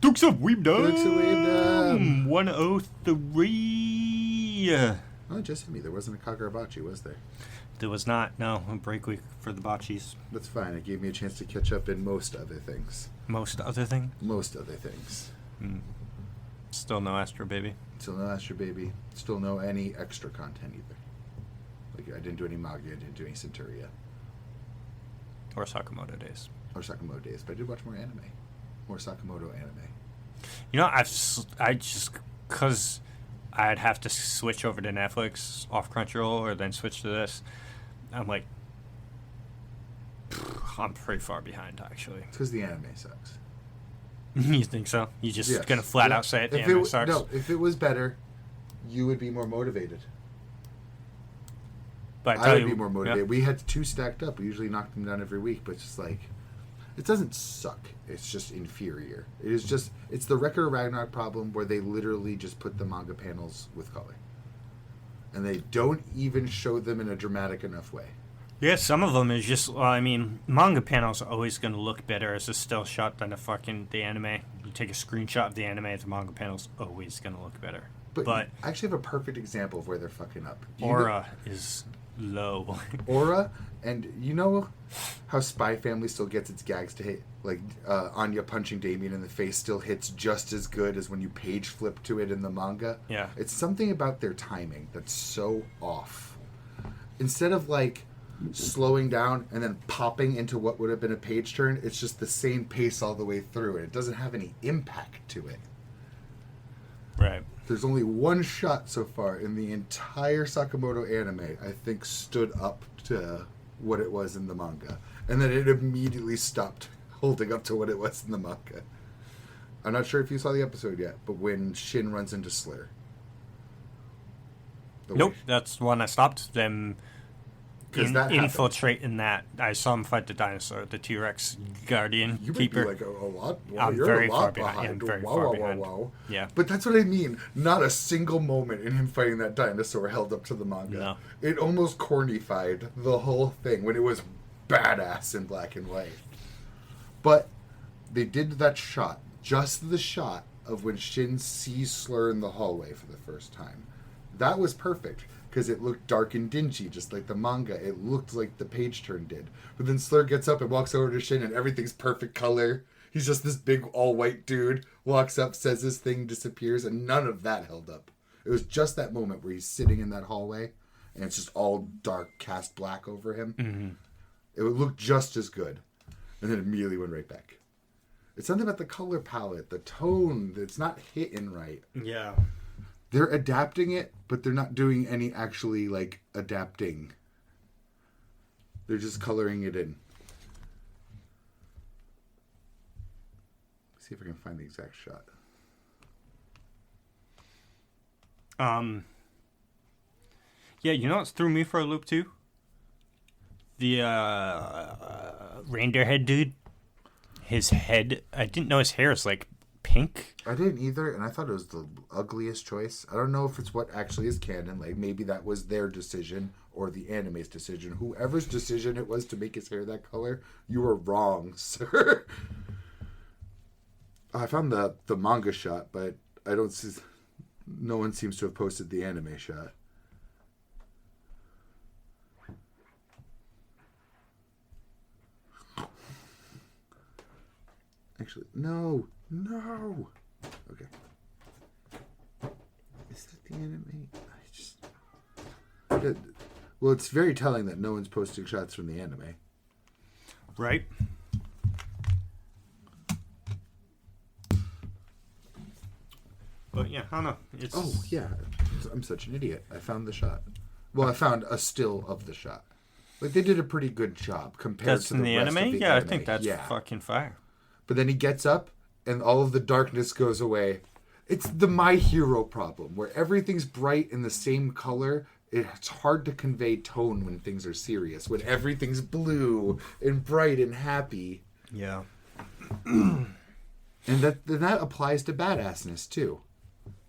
Dukes of Weebdom! Dukes of Weebdom! 103. Oh, just hit me. There wasn't a Kagurabachi, was there? There was not. No, a break week for the botchies. That's fine. It gave me a chance to catch up in most other things. Most other thing? Most other things. Still no Astro Baby. Still no Astro Baby. Still no any extra content either. Like, I didn't do any manga. I didn't do any Centuria. Or Sakamoto Days. Or Sakamoto Days. But I did watch more anime. More Sakamoto anime. You know, I just... Because I'd have to switch over to Netflix off Crunchyroll or then switch to this. I'm like... I'm pretty far behind, actually. It's because the anime sucks. You think so? You just gonna flat out say it? The If anime sucks? No, if it was better, you would be more motivated. But I would be more motivated. Yeah. We had two stacked up. We usually knock them down every week, but it's just like, it doesn't suck. It's just inferior. It's the Record of Ragnarok problem where they literally just put the manga panels with color. And they don't even show them in a dramatic enough way. Yeah, some of them is just, well, I mean, manga panels are always going to look better as a still shot than the anime. You take a screenshot of the anime, the manga panel's always going to look better. But I actually have a perfect example of where they're fucking up. Aura is low. Aura, and you know how Spy Family still gets its gags to hit? Like, Anya punching Damien in the face still hits just as good as when you page flip to it in the manga? Yeah. It's something about their timing that's so off. Instead of, like, slowing down and then popping into what would have been a page turn, it's just the same pace all the way through, and it doesn't have any impact to it. Right. There's only one shot so far in the entire Sakamoto anime I think stood up to what it was in the manga, and then it immediately stopped holding up to what it was in the manga. I'm not sure if you saw the episode yet, but when Shin runs into Slayer. Nope, that's the one I stopped them infiltrating that. I saw him fight the dinosaur, the T-Rex guardian keeper. You might be like a lot. Wow, I'm you're very a lot far behind. behind. I'm very wow, far wow, behind. Wow, wow. Yeah. But that's what I mean. Not a single moment in him fighting that dinosaur held up to the manga. No. It almost cornified the whole thing when it was badass in black and white. But they did that shot, just the shot of when Shin sees Slur in the hallway for the first time. That was perfect. Because it looked dark and dingy, just like the manga. It looked like the page turn did. But then Slur gets up and walks over to Shin, and everything's perfect color. He's just this big, all-white dude. Walks up, says his thing, disappears, and none of that held up. It was just that moment where he's sitting in that hallway, and it's just all dark, cast black over him. Mm-hmm. It would look just as good. And then immediately went right back. It's something about the color palette, the tone, that's not hitting right. Yeah. They're adapting it, but they're not doing any actually, like, adapting. They're just coloring it in. Let's see if I can find the exact shot. Yeah, you know what threw me for a loop, too? The, reindeer head dude. His head, I didn't know his hair is, like, pink. I didn't either, and I thought it was the ugliest choice. I don't know if it's what actually is canon. Like, maybe that was their decision or the anime's decision. Whoever's decision it was to make his hair that color, you were wrong, sir. I found the manga shot, but I don't see... No one seems to have posted the anime shot. Actually, no. Okay. Is that the anime? Well, it's very telling that no one's posting shots from the anime. Right. But yeah, I don't know. Oh, yeah. I'm such an idiot. I found the shot. Well, I found a still of the shot. Like, they did a pretty good job compared to the rest anime? of the Yeah, anime. I think that's fucking fire. But then he gets up, and all of the darkness goes away. It's the My Hero problem, where everything's bright in the same color. It's hard to convey tone when things are serious. When everything's blue and bright and happy. Yeah. And that applies to badassness, too.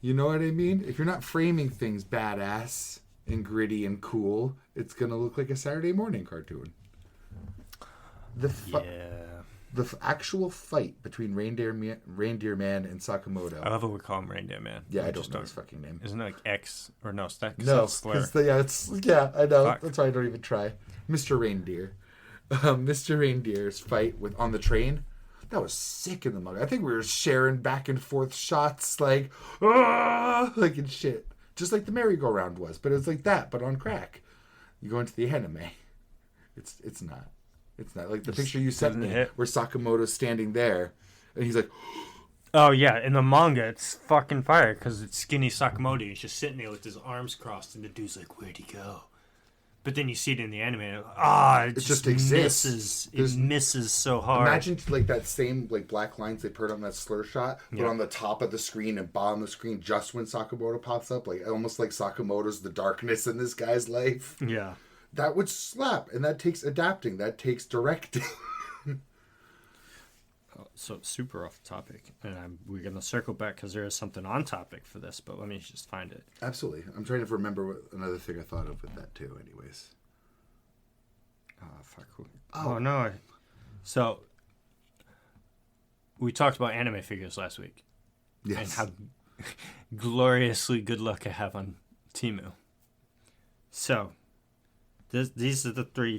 You know what I mean? If you're not framing things badass and gritty and cool, it's going to look like a Saturday morning cartoon. Yeah. The actual fight between Reindeer Man and Sakamoto. I love how we call him Reindeer Man. Yeah, I don't know his fucking name. Isn't it like X or no? No, because I know. Fuck. That's why I don't even try. Mr. Reindeer. Mr. Reindeer's fight on the train. That was sick in the manga. I think we were sharing back and forth shots like and shit. Just like the merry-go-round was, but it was like that, but on crack. You go into the anime. It's not. It's not like the picture you sent me where Sakamoto's standing there and he's like, oh yeah, in the manga it's fucking fire because it's skinny Sakamoto. He's just sitting there with his arms crossed and the dude's like, where'd he go? But then you see it in the anime and it just exists. It misses so hard. Imagine like that same like black lines they put on that slur shot, but on the top of the screen and bottom of the screen just when Sakamoto pops up, like almost like Sakamoto's the darkness in this guy's life. Yeah. That would slap, and that takes adapting. That takes directing. So super off topic, and we're gonna circle back because there is something on topic for this. But let me just find it. Absolutely, I'm trying to remember what another thing I thought of with that too. Anyways, Fuck. Oh no. So we talked about anime figures last week. Yes. And how gloriously good luck I have on Temu. So. These are the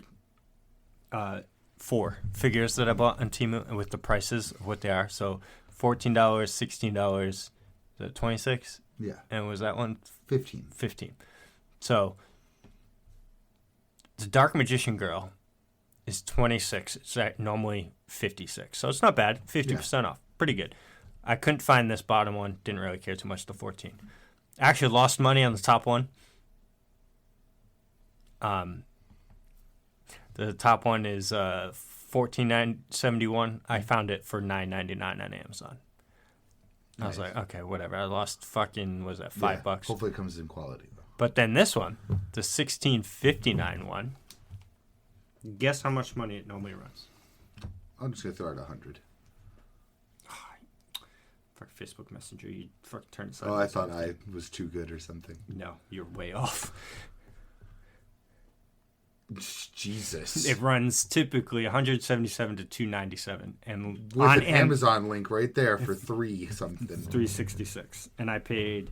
four figures that I bought on Temu with the prices of what they are. So $14, $16, is that 26? Yeah. And was that one? 15. 15. So the Dark Magician Girl is 26. It's normally 56. So it's not bad. 50% off. Pretty good. I couldn't find this bottom one. Didn't really care too much, the 14. Actually lost money on the top one. The top one is $14.71. I found it for $9.99 on Amazon. I was like, okay, whatever. I lost fucking $5. Hopefully it comes in quality though. But then this one, the $16.59 one. Guess how much money it normally runs? I'm just gonna throw out 100. Fuck Facebook Messenger. You fucking turn it. Oh, I thought I was too good or something. No, you're way off. Jesus. It runs typically 177 to 297, and with on an Amazon link right there for 3 something. 366, and I paid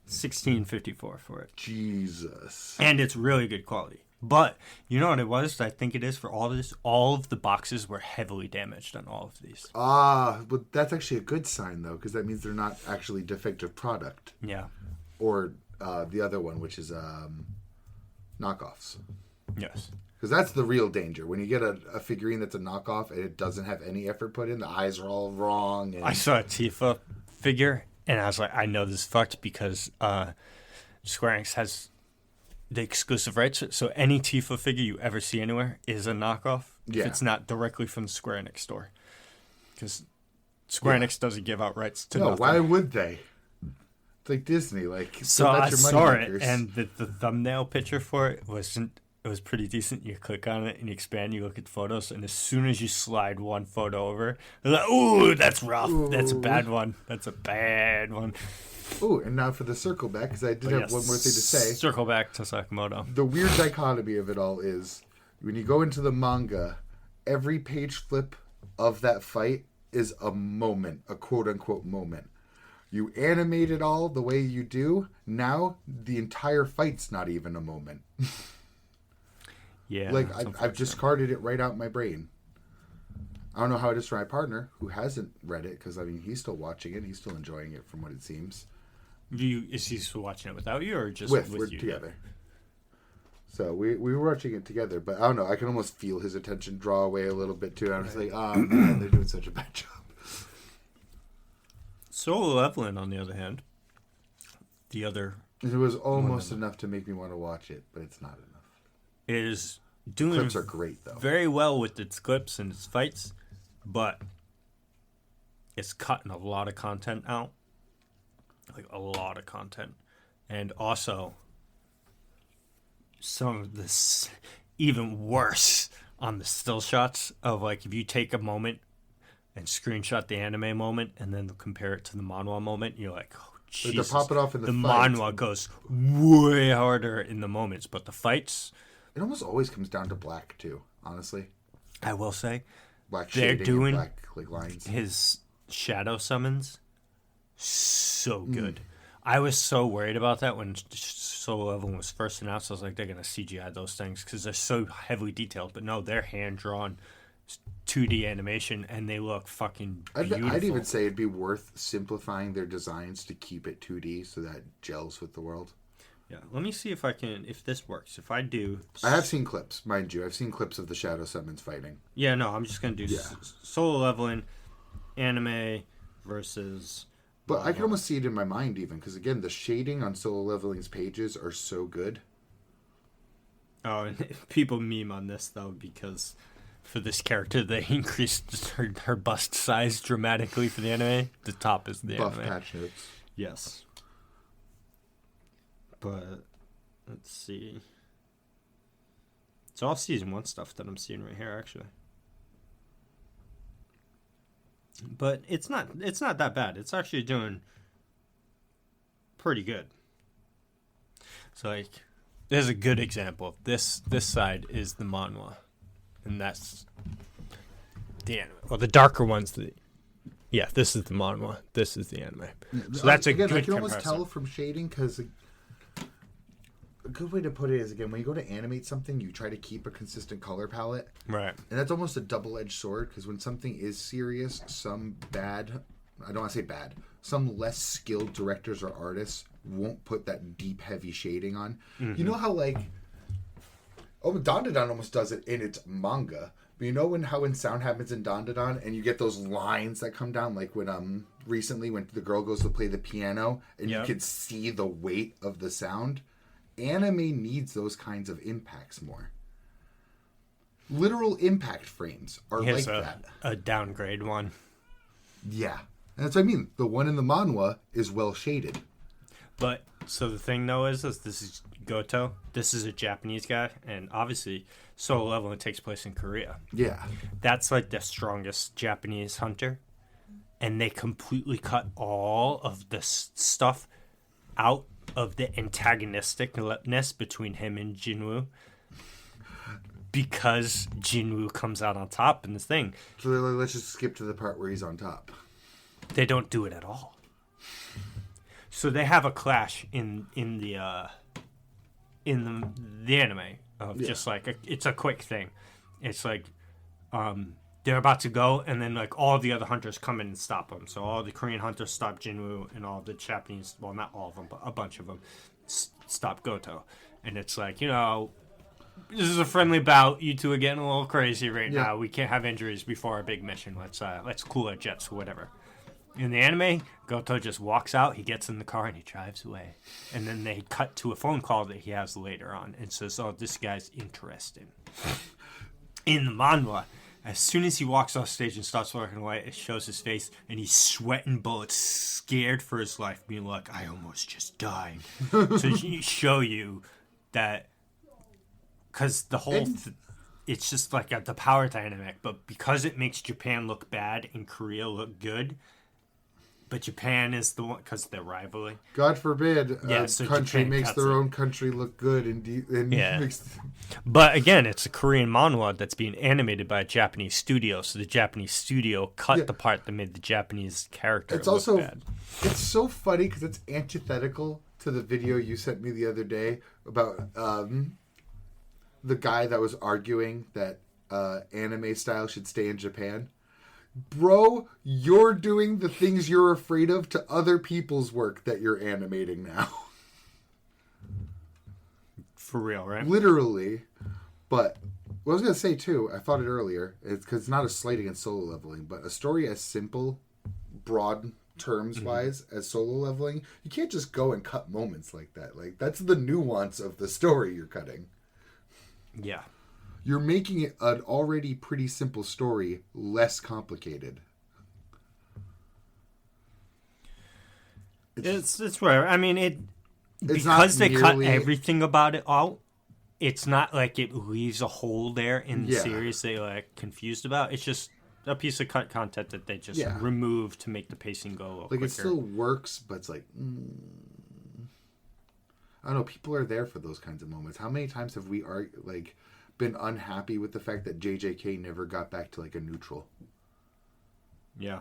$16.54 for it. Jesus. And it's really good quality. But you know what it was? I think it is for all of this. All of the boxes were heavily damaged on all of these. But that's actually a good sign though, because that means they're not actually defective product. Yeah. Or the other one, which is knockoffs. Yes. Because that's the real danger. When you get a figurine that's a knockoff and it doesn't have any effort put in, the eyes are all wrong. And... I saw a Tifa figure, and I was like, I know this is fucked because Square Enix has the exclusive rights. So any Tifa figure you ever see anywhere is a knockoff if it's not directly from the Square Enix store. Because Square Enix doesn't give out rights to nothing. Why would they? It's like Disney. Like, so I saw it, and the thumbnail picture for it was pretty decent. You click on it and you expand, you look at the photos, and as soon as you slide one photo over, you're like, ooh, that's rough. Ooh. That's a bad one. That's a bad one. Ooh, and now for the circle back, because I did have one more thing to say. Circle back to Sakamoto. The weird dichotomy of it all is, when you go into the manga, every page flip of that fight is a moment, a quote-unquote moment. You animate it all the way you do, now the entire fight's not even a moment. Yeah. Like, I've discarded it right out my brain. I don't know how it is for my partner, who hasn't read it, because, I mean, he's still watching it. He's still enjoying it, from what it seems. Is he still watching it without you, or just with you? We're together. So we were watching it together, but I don't know. I can almost feel his attention draw away a little bit, too. I was like, oh, man, they're doing such a bad job. Solo Leveling, on the other hand, it was almost enough to make me want to watch it, but it's not enough. Is doing clips are great though. Very well with its clips and its fights, but it's cutting a lot of content out. Like a lot of content. And also some of this even worse on the still shots of like if you take a moment and screenshot the anime moment and then compare it to the manhwa moment, you're like, oh Jesus. They pop it off in the manhwa goes way harder in the moments, but the fights, it almost always comes down to black too, honestly. I will say, black they're shading doing and black like lines. his shadow summons so good. I was so worried about that when Solo Leveling was first announced. I was like, they're going to CGI those things because they're so heavily detailed. But no, they're hand-drawn 2D animation, and they look fucking beautiful. I'd even say it'd be worth simplifying their designs to keep it 2D so that gels with the world. Yeah, let me see if this works. If I do... I have seen clips, mind you. I've seen clips of the shadow summons fighting. Yeah, no, I'm just going to do Solo Leveling, anime versus... But I can almost see it in my mind even, because again, the shading on Solo Leveling's pages are so good. Oh, and people meme on this, though, because for this character, they increased her bust size dramatically for the anime. The top is the Buff anime. patch notes. Yes. But, let's see. It's all Season 1 stuff that I'm seeing right here, actually. But it's not that bad. It's actually doing pretty good. So, like, there's a good example. This side is the manhwa. And that's the anime. Well, the darker one's yeah, this is the manhwa. This is the anime. So that's again, a good I can comparison. almost tell from shading, because a good way to put it is, again, when you go to animate something, you try to keep a consistent color palette. Right. And that's almost a double-edged sword, because when something is serious, some I don't want to say bad, some less skilled directors or artists won't put that deep, heavy shading on. Mm-hmm. You know how, like, Dandadan almost does it in its manga, but you know how when sound happens in Dandadan, and you get those lines that come down, like when recently when the girl goes to play the piano, and you could see the weight of the sound? Anime needs those kinds of impacts more. Literal impact frames are like that. A downgrade one. Yeah. And that's what I mean. The one in the manhwa is well shaded. But, so the thing though is this is Goto. This is a Japanese guy. And obviously, Solo Leveling takes place in Korea. Yeah. That's like the strongest Japanese hunter. And they completely cut all of the stuff out of the antagonisticness between him and Jinwoo, because Jinwoo comes out on top in this thing. So they're like, let's just skip to the part where he's on top. They don't do it at all. So they have a clash in the anime of just like it's a quick thing. It's like they're about to go, and then like all the other hunters come in and stop them. So all the Korean hunters stop Jinwoo, and all the Japanese, well, not all of them, but a bunch of them stop Goto. And it's like, this is a friendly bout. You two are getting a little crazy right now. We can't have injuries before our big mission. Let's cool our jets or whatever. In the anime, Goto just walks out, he gets in the car, and he drives away. And then they cut to a phone call that he has later on and says, oh, this guy's interesting. In the manhwa, as soon as he walks off stage and starts walking away, it shows his face, and he's sweating bullets, scared for his life, being like, I almost just died. So you show you that, because the whole, it's just like the power dynamic, but because it makes Japan look bad and Korea look good, but Japan is the one, because they're rivalry. God forbid a so country Japan makes their own country look good and makes... But again, it's a Korean manhwa that's being animated by a Japanese studio, so the Japanese studio cut the part that made the Japanese character it's look also bad. It's so funny because it's antithetical to the video you sent me the other day about the guy that was arguing that anime style should stay in Japan. Bro, you're doing the things you're afraid of to other people's work that you're animating now. For real, right? Literally. But what I was going to say, too, I thought it earlier, it's because it's not a slight against Solo Leveling, but a story as simple, broad terms-wise as Solo Leveling, you can't just go and cut moments like that. Like, that's the nuance of the story you're cutting. Yeah. You're making it an already pretty simple story less complicated. It's rare. I mean, because they cut everything about it out, it's not like it leaves a hole there in the series they like confused about. It's just a piece of cut content that they just remove to make the pacing go a little quicker. It still works, but it's like, I don't know. People are there for those kinds of moments. How many times have we been unhappy with the fact that JJK never got back to like a neutral. Yeah.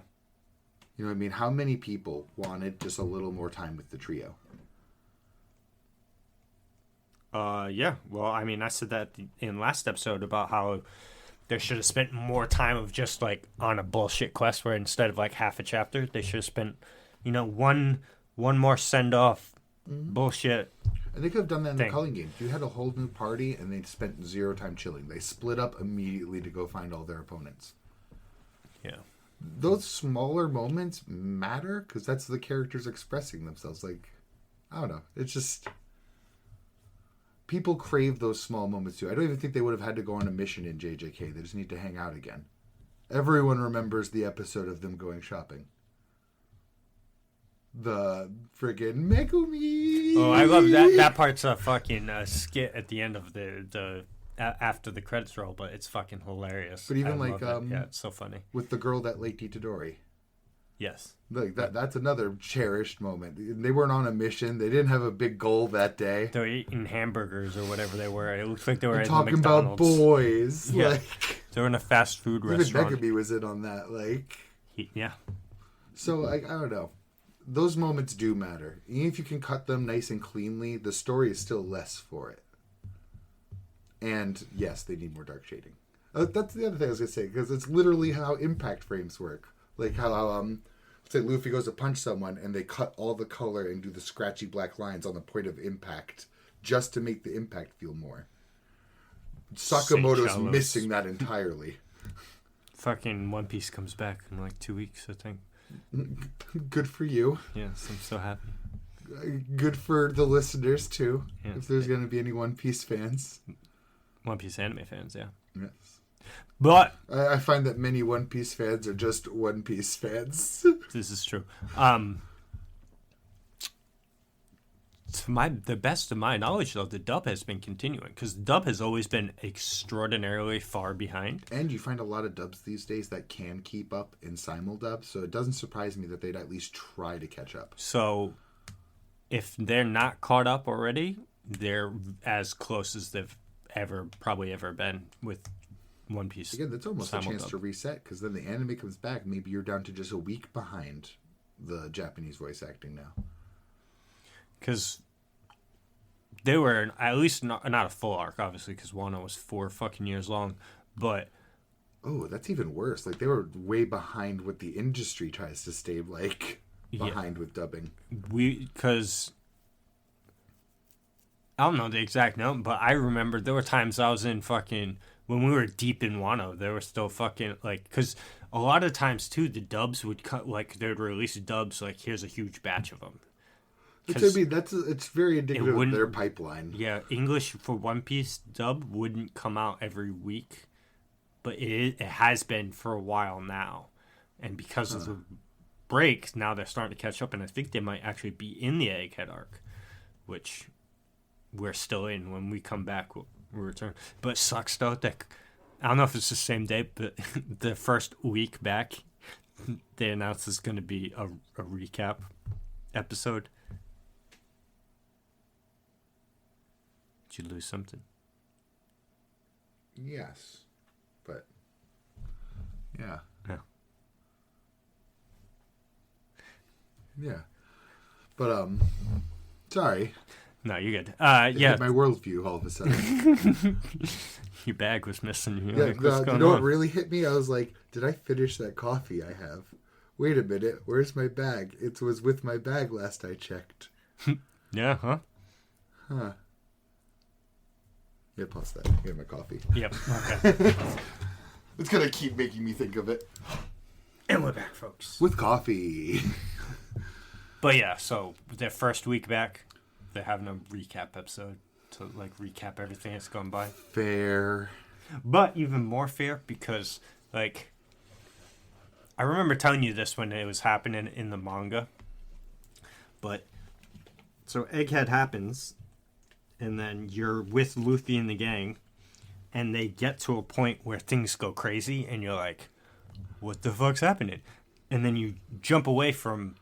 You know what I mean? How many people wanted just a little more time with the trio? Yeah. Well, I mean, I said that in last episode about how they should have spent more time of just like on a bullshit quest where instead of like half a chapter, they should have spent, one more send off bullshit. And they could have done that in the Culling game. You had a whole new party and they spent 0 time chilling. They split up immediately to go find all their opponents. Yeah. Those smaller moments matter because that's the characters expressing themselves. Like, I don't know. It's just... People crave those small moments too. I don't even think they would have had to go on a mission in JJK. They just need to hang out again. Everyone remembers the episode of them going shopping. The friggin' Megumi. Oh, I love that. That part's a fucking skit at the end of the after the credits roll, but it's fucking hilarious. But even like yeah, it's so funny with the girl that Lake Itadori. Yes. Like that's another cherished moment. They weren't on a mission. They didn't have a big goal that day. They were eating hamburgers or whatever they were. It looks like they were at talking McDonald's. About boys. Yeah. Like, they were in a fast food restaurant. Even Megumi was in on that. Like, yeah. So I don't know. Those moments do matter. Even if you can cut them nice and cleanly, the story is still less for it. And yes, they need more dark shading. That's the other thing I was gonna say because it's literally how impact frames work. Like how say Luffy goes to punch someone and they cut all the color and do the scratchy black lines on the point of impact just to make the impact feel more. Sakamoto's missing that entirely. Fucking One Piece comes back in like 2 weeks, I think. Good for you. Yes, I'm so happy. Good for the listeners too. Yeah. If there's going to be any One Piece fans. One Piece anime fans, yeah. Yes. But I find that many One Piece fans are just One Piece fans. This is true. To the best of my knowledge, though, the dub has been continuing because the dub has always been extraordinarily far behind. And you find a lot of dubs these days that can keep up in simuldub, so it doesn't surprise me that they'd at least try to catch up. So, if they're not caught up already, they're as close as they've probably ever been with One Piece. Again, that's almost a chance to reset because then the anime comes back. Maybe you're down to just a week behind the Japanese voice acting now. Because they were at least not a full arc, obviously, because Wano was 4 fucking years long. But oh, that's even worse. Like they were way behind what the industry tries to stay like behind with dubbing. Because I don't know the exact number, but I remember there were times I was in fucking when we were deep in Wano. There were still fucking like because a lot of times too the dubs would cut like they'd release dubs like here's a huge batch of them. I mean, it's very indicative of their pipeline. Yeah, English for One Piece dub wouldn't come out every week, but it has been for a while now. And because of the break, now they're starting to catch up, and I think they might actually be in the Egghead arc, which we're still in. When we come back, we'll return. But it sucks, though, that I don't know if it's the same day, but the first week back, they announced there's going to be a recap episode. You lose something. Yes, but yeah, but sorry. No, you're good. Yeah, my worldview all of a sudden. Your bag was missing. You know what really hit me? I was like, did I finish that coffee I have? Wait a minute, where's my bag? It was with my bag last I checked. Yeah, huh? Yeah, pause that. Get my coffee. Yep. Okay. It's gonna keep making me think of it. And we're back, folks. With coffee. But yeah, so their first week back, they're having a recap episode to like recap everything that's gone by. Fair. But even more fair because like I remember telling you this when it was happening in the manga. But so Egghead happens. And then you're with Luffy and the gang, and they get to a point where things go crazy, and you're like, what the fuck's happening? And then you jump away from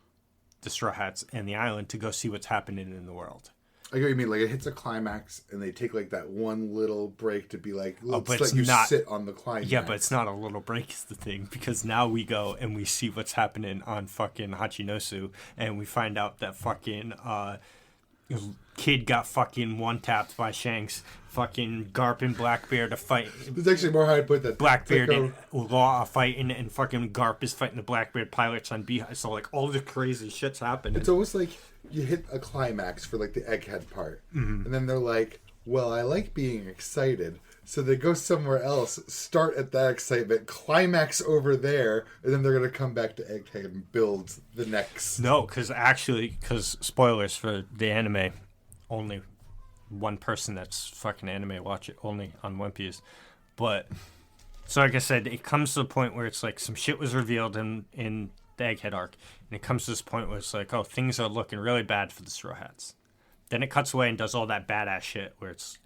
the Straw Hats and the island to go see what's happening in the world. I get what you mean. Like, it hits a climax, and they take, like, that one little break to be like, let's but let it's you not- sit on the climax. Yeah, but it's not a little break is the thing, because now we go and we see what's happening on fucking Hachinosu, and we find out that fucking kid got fucking one-tapped by Shanks. Fucking Garp and Blackbeard to fight. There's actually more how I put that. Blackbeard like and Law are fighting, and fucking Garp is fighting the Blackbeard pilots on Beehive. So, like, all the crazy shit's happening. It's almost like you hit a climax for, like, the egghead part. And then they're like, well, I like being excited. So they go somewhere else, start at that excitement, climax over there, and then they're going to come back to Egghead and build the next. No, because spoilers for the anime, only one person that's fucking anime watch it, only on One Piece. But, so like I said, it comes to the point where it's like some shit was revealed in the Egghead arc, and it comes to this point where it's like, oh, things are looking really bad for the Straw Hats. Then it cuts away and does all that badass shit where it's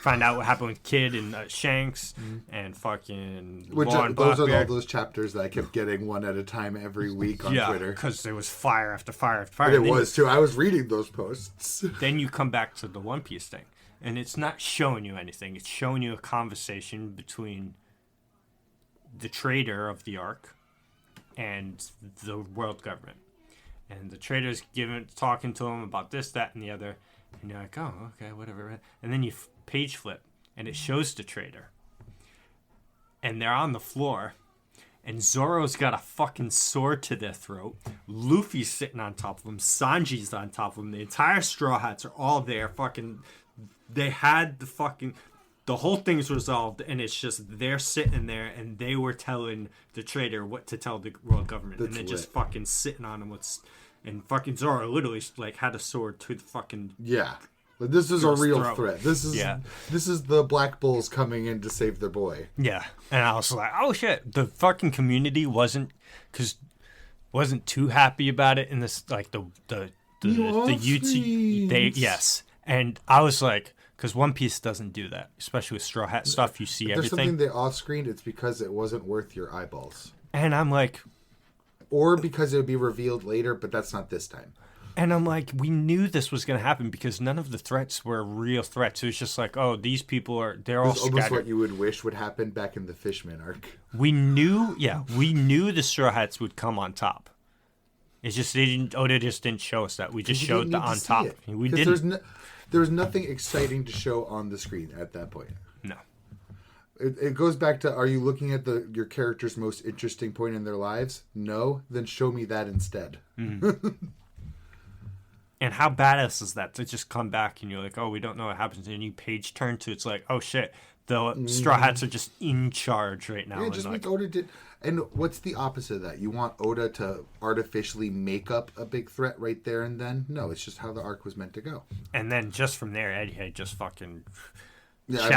find out what happened with Kid and Shanks and fucking Which Law and those are all Blackbeard. those chapters that I kept getting one at a time every week on Yeah, Twitter. because there was fire after fire after fire. And it And then- was too. I was reading those posts. Then you come back to the One Piece thing, and it's not showing you anything. It's showing you a conversation between the trader of the arc and the world government. And the trader's talking to him about this, that, and the other. And you're like, oh, okay, whatever. And then you page flip, and it shows the trader. And they're on the floor. And Zoro's got a fucking sword to their throat. Luffy's sitting on top of him. Sanji's on top of him. The entire Straw Hats are all there. Fucking, they had the whole thing's resolved, and it's just they're sitting there, and they were telling the trader what to tell the world government, and they're just fucking sitting on him. And fucking Zoro literally like had a sword to the fucking But this is a real throat. threat. This is the Black Bulls coming in to save their boy. Yeah, and I was like, oh shit, the fucking community wasn't too happy about it in this, like the UT, yes, and I was like, because One Piece doesn't do that, especially with Straw Hat stuff. You see If there's everything, something they off-screened, it's because it wasn't worth your eyeballs, and I'm like, or because it would be revealed later, but that's not this time. and I'm like, we knew this was going to happen because none of the threats were real threats. It was just like, oh, these people they're all It's almost scattered. what you would wish would happen back in the Fishman arc. We knew the Straw Hats would come on top. It's just Oda just didn't show us that. We just You showed didn't the need to on see top. it. We 'Cause didn't. There was nothing exciting to show on the screen at that point. No. It goes back to, are you looking at your character's most interesting point in their lives? No? Then show me that instead. And how badass is that to just come back and you're like, oh, we don't know what happens, and you page turn to it's like, oh shit, the Straw Hats are just in charge right now. Yeah, And just like, means Oda did. And what's the opposite of that? You want Oda to artificially make up a big threat right there and then? No, it's just how the arc was meant to go. and then just from there, Egghead just fucking Yeah,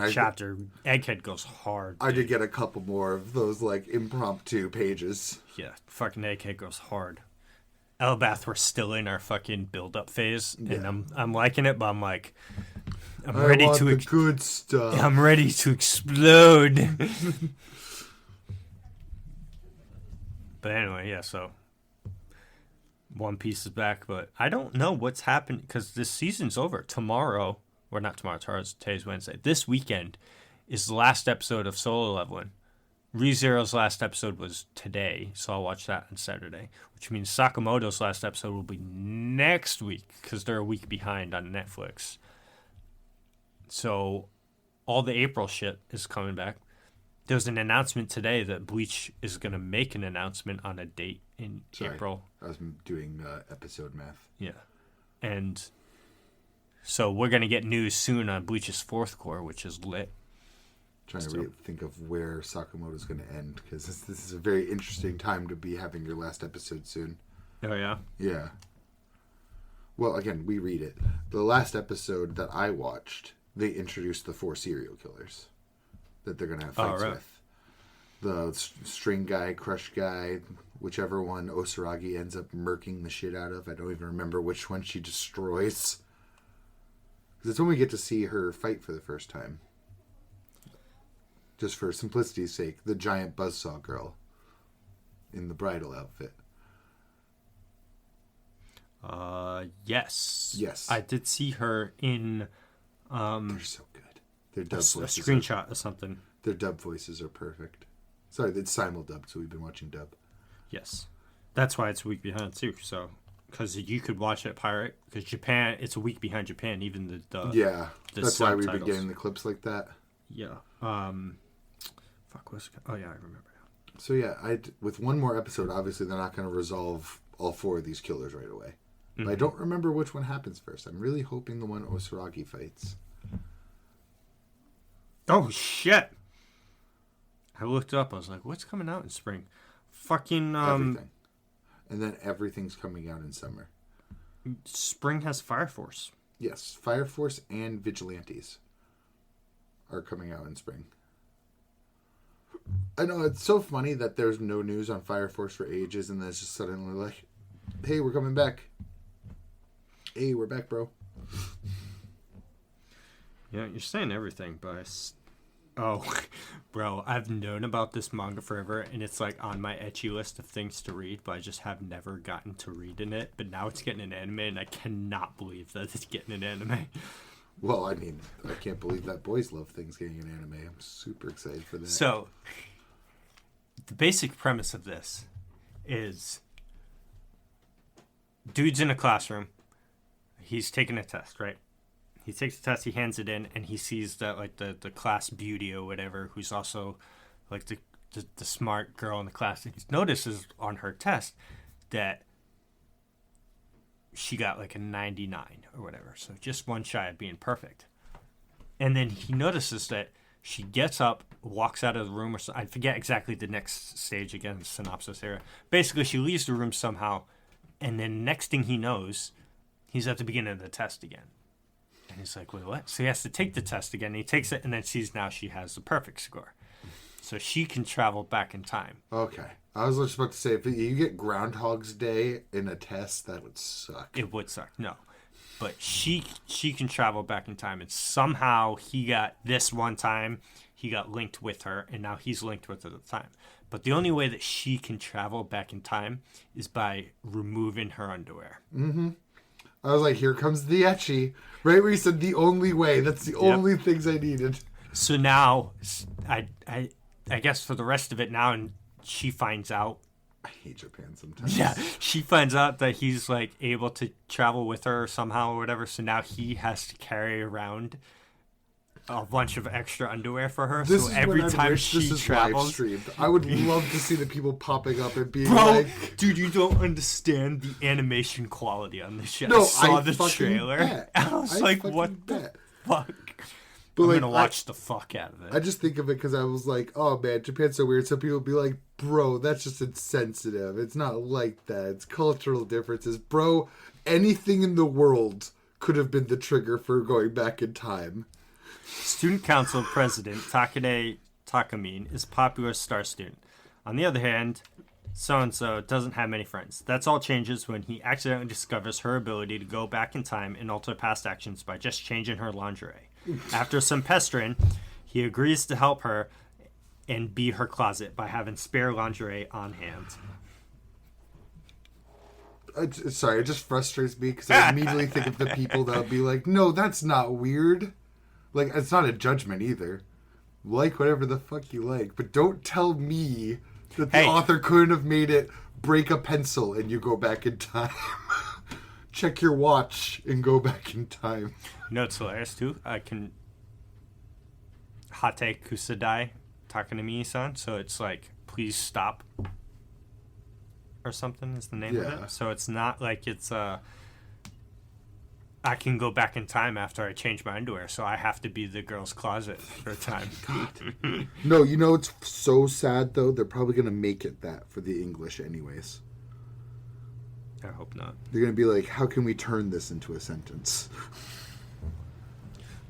chapter. Egghead goes hard. I did get a couple more of those like impromptu pages. Yeah, fucking Egghead goes hard. Elbath, we're still in our fucking build-up phase, and I'm liking it, but I'm like, I'm ready want to the good stuff. I'm ready to explode. But anyway, yeah, so One Piece is back, but I don't know what's happened because this season's over. Tomorrow, or not tomorrow, today's Wednesday. This weekend is the last episode of Solo Leveling. ReZero's last episode was today, so I'll watch that on Saturday, which means Sakamoto's last episode will be next week because they're a week behind on Netflix. So all the April shit is coming back. There was an announcement today that Bleach is going to make an announcement on a date in April. I was doing episode math. Yeah. And so we're going to get news soon on Bleach's fourth core, which is lit. Trying to think of where Sakamoto's going to end, because this is a very interesting time to be having your last episode soon. Oh, yeah? Yeah. Well, again, we read it. The last episode that I watched, they introduced the 4 serial killers that they're going to have fights with. The string guy, crush guy, whichever one Osaragi ends up murking the shit out of. I don't even remember which one she destroys. Because it's when we get to see her fight for the first time. Just for simplicity's sake, the giant buzzsaw girl in the bridal outfit. Yes. Yes. I did see her in They're so good. Their dub a voices. screenshot or something. Their dub voices are perfect. Sorry, it's simul-dubbed, so we've been watching dub. Yes. That's why it's a week behind, too. So, because you could watch it pirate. Because Japan, it's a week behind Japan, even the yeah, the that's why we've subtitles. been getting the clips like that. Yeah. Fuck, what's... Oh, yeah, I remember now. So, yeah, with one more episode, obviously they're not going to resolve all 4 of these killers right away. But I don't remember which one happens first. I'm really hoping the one Osaragi fights. Oh, shit! I looked up. I was like, what's coming out in spring? Fucking, Everything. And then everything's coming out in summer. Spring has Fire Force. Yes, Fire Force and Vigilantes are coming out in spring. I know, it's so funny that there's no news on Fire Force for ages, and then it's just suddenly like, hey, we're coming back. Hey, we're back, bro. Yeah, you're saying everything, but oh, bro, I've known about this manga forever, and it's like on my ecchi list of things to read, but I just have never gotten to reading it. But now it's getting an anime, and I cannot believe that it's getting an anime. Well, I mean, I can't believe that Boys Love thing's getting an anime. I'm super excited for that. So, the basic premise of this is dude's in a classroom. He's taking a test, right? He takes the test, he hands it in, and he sees that, like, the class beauty or whatever, who's also, like, the smart girl in the class. He notices on her test that she got, like, a 99 or whatever. So just one shy of being perfect. And then he notices that she gets up, walks out of the room, or so, I forget exactly the next stage, again, synopsis here. Basically, she leaves the room somehow, and then next thing he knows, he's at the beginning of the test again. And he's like, wait, what? So he has to take the test again. And he takes it and then sees now she has the perfect score. So she can travel back in time. Okay. I was just about to say, if you get Groundhog's Day in a test, that would suck. It would suck, no. But she can travel back in time. And somehow he got this one time, he got linked with her. And now he's linked with her at the time. But the only way that she can travel back in time is by removing her underwear. Mm-hmm. I was like, here comes the ecchi. Right where you said the only way. That's the only things I needed. So now, I guess for the rest of it now, and she finds out. I hate Japan sometimes. Yeah, she finds out that he's, like, able to travel with her somehow or whatever. So now he has to carry around a bunch of extra underwear for her. This so is every when time wish she this is travels, live streamed. I would love to see the people popping up and being bro, like, dude, you don't understand the animation quality on this shit. No, I saw the fucking trailer. bet. I was like, what the fuck? But I'm like, gonna watch the fuck out of it. I just think of it because I was like, oh man, Japan's so weird. Some people be like, bro, that's just insensitive. It's not like that. It's cultural differences. Bro, anything in the world could have been the trigger for going back in time. Student Council President Takane Takamine is a popular star student. On the other hand, so-and-so doesn't have many friends. That's all changes when he accidentally discovers her ability to go back in time and alter past actions by just changing her lingerie. After some pestering, he agrees to help her and be her closet by having spare lingerie on hand. Sorry, it just frustrates me because I immediately think of the people that would be like, no, that's not weird. Like, it's not a judgment either. Like whatever the fuck you like. But don't tell me that the author couldn't have made it break a pencil and you go back in time. Check your watch and go back in time. You know what's hilarious, too? I can... Hate kusadai takanami-san. So it's like, please stop. Or something is the name of it. So it's not like it's... I can go back in time after I change my underwear, so I have to be the girl's closet for a time. No, you know it's so sad, though? They're probably going to make it that for the English anyways. I hope not. They're going to be like, how can we turn this into a sentence?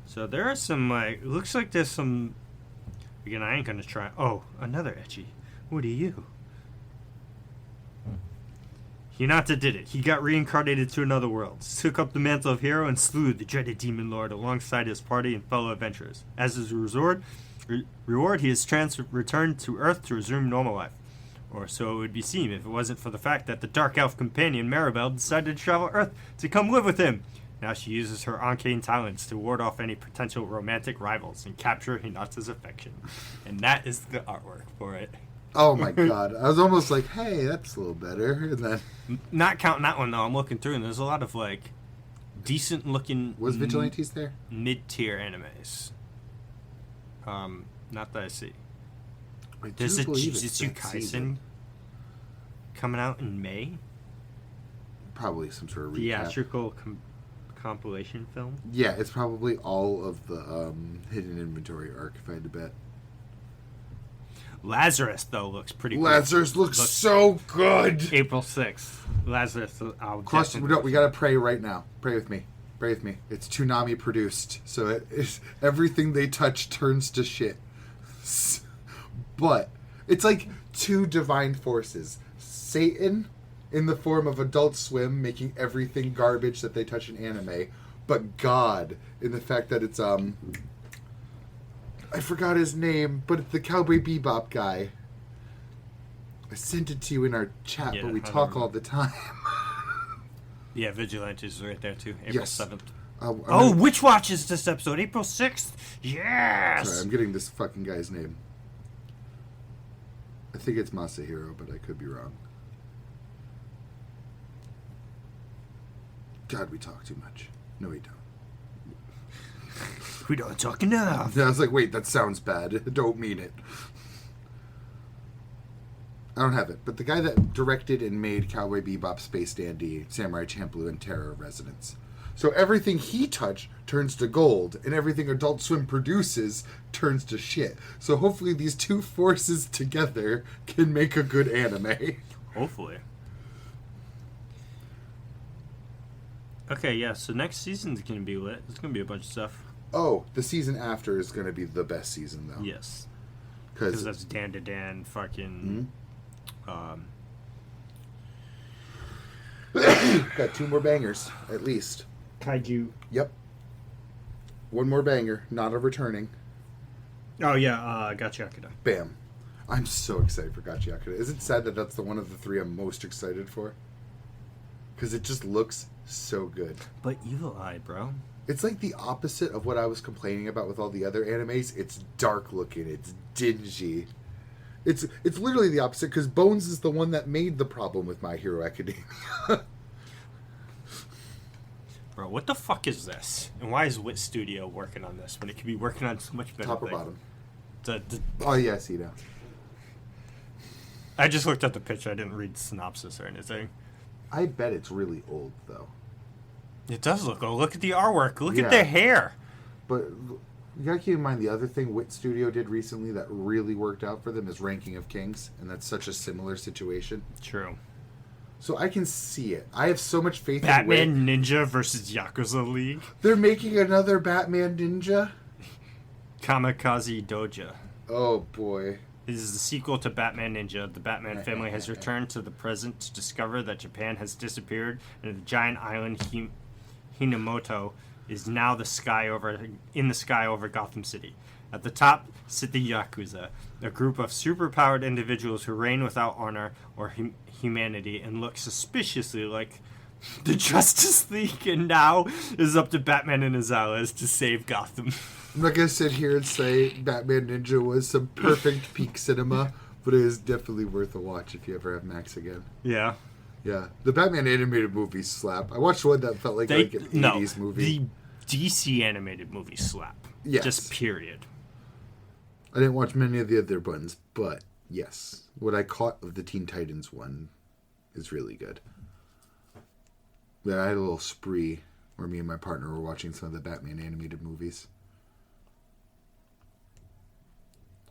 So there are some, like, it looks like there's some, again, I ain't going to try. Oh, another ecchi. What are you? Hinata did it. He got reincarnated to another world, took up the mantle of hero, and slew the dreaded demon lord alongside his party and fellow adventurers. As his reward, he is returned to Earth to resume normal life. Or so it would be seen if it wasn't for the fact that the dark elf companion Maribel decided to travel Earth to come live with him. Now she uses her arcane talents to ward off any potential romantic rivals and capture Hinata's affection. And that is the artwork for it. Oh my god. I was almost like, hey, that's a little better. And then... Not counting that one, though. I'm looking through, and there's a lot of, like, decent-looking... Was Vigilantes there? Mid-tier animes. Not that I see. There's a Jujutsu Kaisen coming out in May. Probably some sort of recap. Theatrical compilation film. Yeah, it's probably all of the hidden inventory arc, if I had to bet. Lazarus, though, looks pretty good. Lazarus looks so good! April 6th. Lazarus, we gotta pray right now. Pray with me. Pray with me. It's Toonami produced, so everything they touch turns to shit. But it's like two divine forces. Satan in the form of Adult Swim making everything garbage that they touch in anime, but God in the fact that it's I forgot his name, but it's the Cowboy Bebop guy. I sent it to you in our chat, but we talk all the time. Yeah, Vigilantes is right there too. April 7th. Witch Watch is this episode, April 6th. Yes. Sorry, I'm getting this fucking guy's name. I think it's Masahiro, but I could be wrong. God, we talk too much. No, we don't. We don't talk enough. Yeah, I was like, wait, that sounds bad. I don't mean it. I don't have it. But the guy that directed and made Cowboy Bebop, Space Dandy, Samurai Champloo, and Terror Resonance. So everything he touched turns to gold, and everything Adult Swim produces turns to shit. So hopefully these two forces together can make a good anime. Hopefully. Okay, yeah, so next season's going to be lit. There's going to be a bunch of stuff. Oh, the season after is going to be the best season, though. Yes. Because that's Dan to Dan fucking... Got two more bangers, at least. Kaiju. Yep. One more banger, not a returning. Oh, yeah, Gachiakuda. Bam. I'm so excited for Gachiakuda. Is it sad that that's the one of the three I'm most excited for? Because it just looks so good. But Evil Eye, bro. It's like the opposite of what I was complaining about with all the other animes. It's dark looking. It's dingy. It's literally the opposite, because Bones is the one that made the problem with My Hero Academia. Bro, what the fuck is this? And why is Wit Studio working on this when it could be working on so much better? Top or bottom? Oh, yeah, I see now. I just looked at the picture. I didn't read the synopsis or anything. I bet it's really old, though. It does look old. Look at the artwork. Look at their hair. But you gotta keep in mind the other thing Wit Studio did recently that really worked out for them is Ranking of Kings, and that's such a similar situation. True. So I can see it. I have so much faith Batman in Wit. Ninja versus Yakuza League. They're making another Batman Ninja? Kamikaze Doja. Oh, boy. This is the sequel to Batman Ninja. The Batman family has returned to the present to discover that Japan has disappeared, and the giant island Hinamoto is now in the sky over Gotham City. At the top sit the Yakuza, a group of superpowered individuals who reign without honor or humanity and look suspiciously like the Justice League, and now is up to Batman and his allies to save Gotham. I'm not going to sit here and say Batman Ninja was some perfect peak cinema, but it is definitely worth a watch if you ever have Max again. Yeah. Yeah. The Batman animated movies slap. I watched one that felt like an 80s movie. The DC animated movies slap. Yes. Just period. I didn't watch many of the other ones, but yes. What I caught of the Teen Titans one is really good. Yeah, I had a little spree where me and my partner were watching some of the Batman animated movies.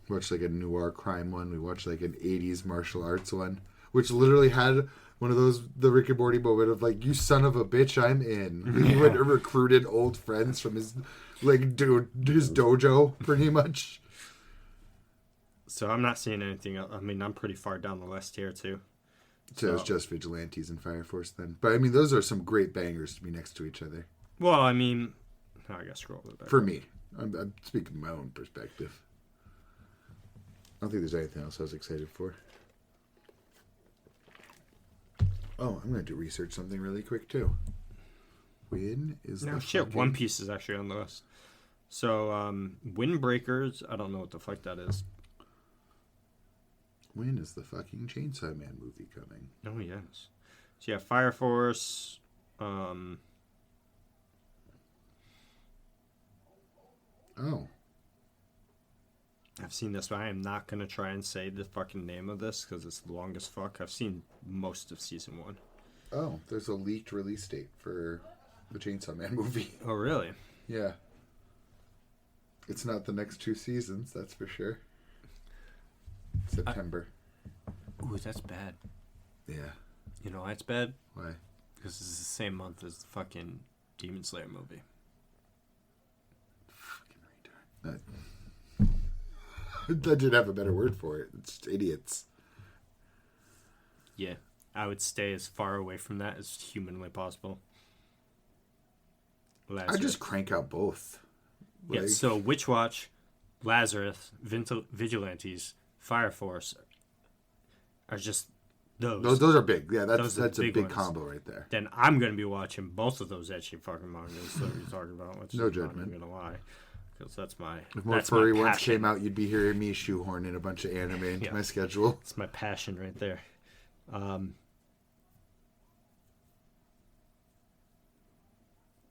We watched like a noir crime one. We watched like an 80s martial arts one, which literally had one of those, the Rick and Morty moment of like, you son of a bitch, I'm in. He went and recruited old friends from his, like, his dojo, pretty much. So I'm not seeing anything else. I mean, I'm pretty far down the list here, too. So it was just Vigilantes and Fire Force then. But I mean, those are some great bangers to be next to each other. Well, I mean, I gotta scroll a little bit. For me. I'm speaking from my own perspective. I don't think there's anything else I was excited for. Oh, I'm going to do research something really quick, too. When is No the shit, fucking... One Piece is actually on the list. So, Windbreakers, I don't know what the fuck that is. When is the fucking Chainsaw Man movie coming? Oh, yes. So, yeah, Fire Force, Oh. I've seen this, but I am not going to try and say the fucking name of this because it's long as fuck. I've seen most of season 1. Oh, there's a leaked release date for the Chainsaw Man movie. Oh, really? Yeah. It's not the next 2 seasons, that's for sure. September. Ooh, that's bad. Yeah. You know why it's bad? Why? Because it's the same month as the fucking Demon Slayer movie. Fucking retard. That didn't have a better word for it. It's just idiots. Yeah. I would stay as far away from that as humanly possible. I just crank out both. Yeah, Like, so Witch Watch, Lazarus, Vigilantes, Fire Force are just those. those are big. Yeah, that's Those are a big big ones. combo right there. Then I'm going to be watching both of those ecchi fucking mangas that you're talking about. Which No I'm judgment. not going to lie. Because that's my If more that's furry my ones passion. came out, you'd be hearing me shoehorn in a bunch of anime into Yeah. my schedule. It's my passion right there.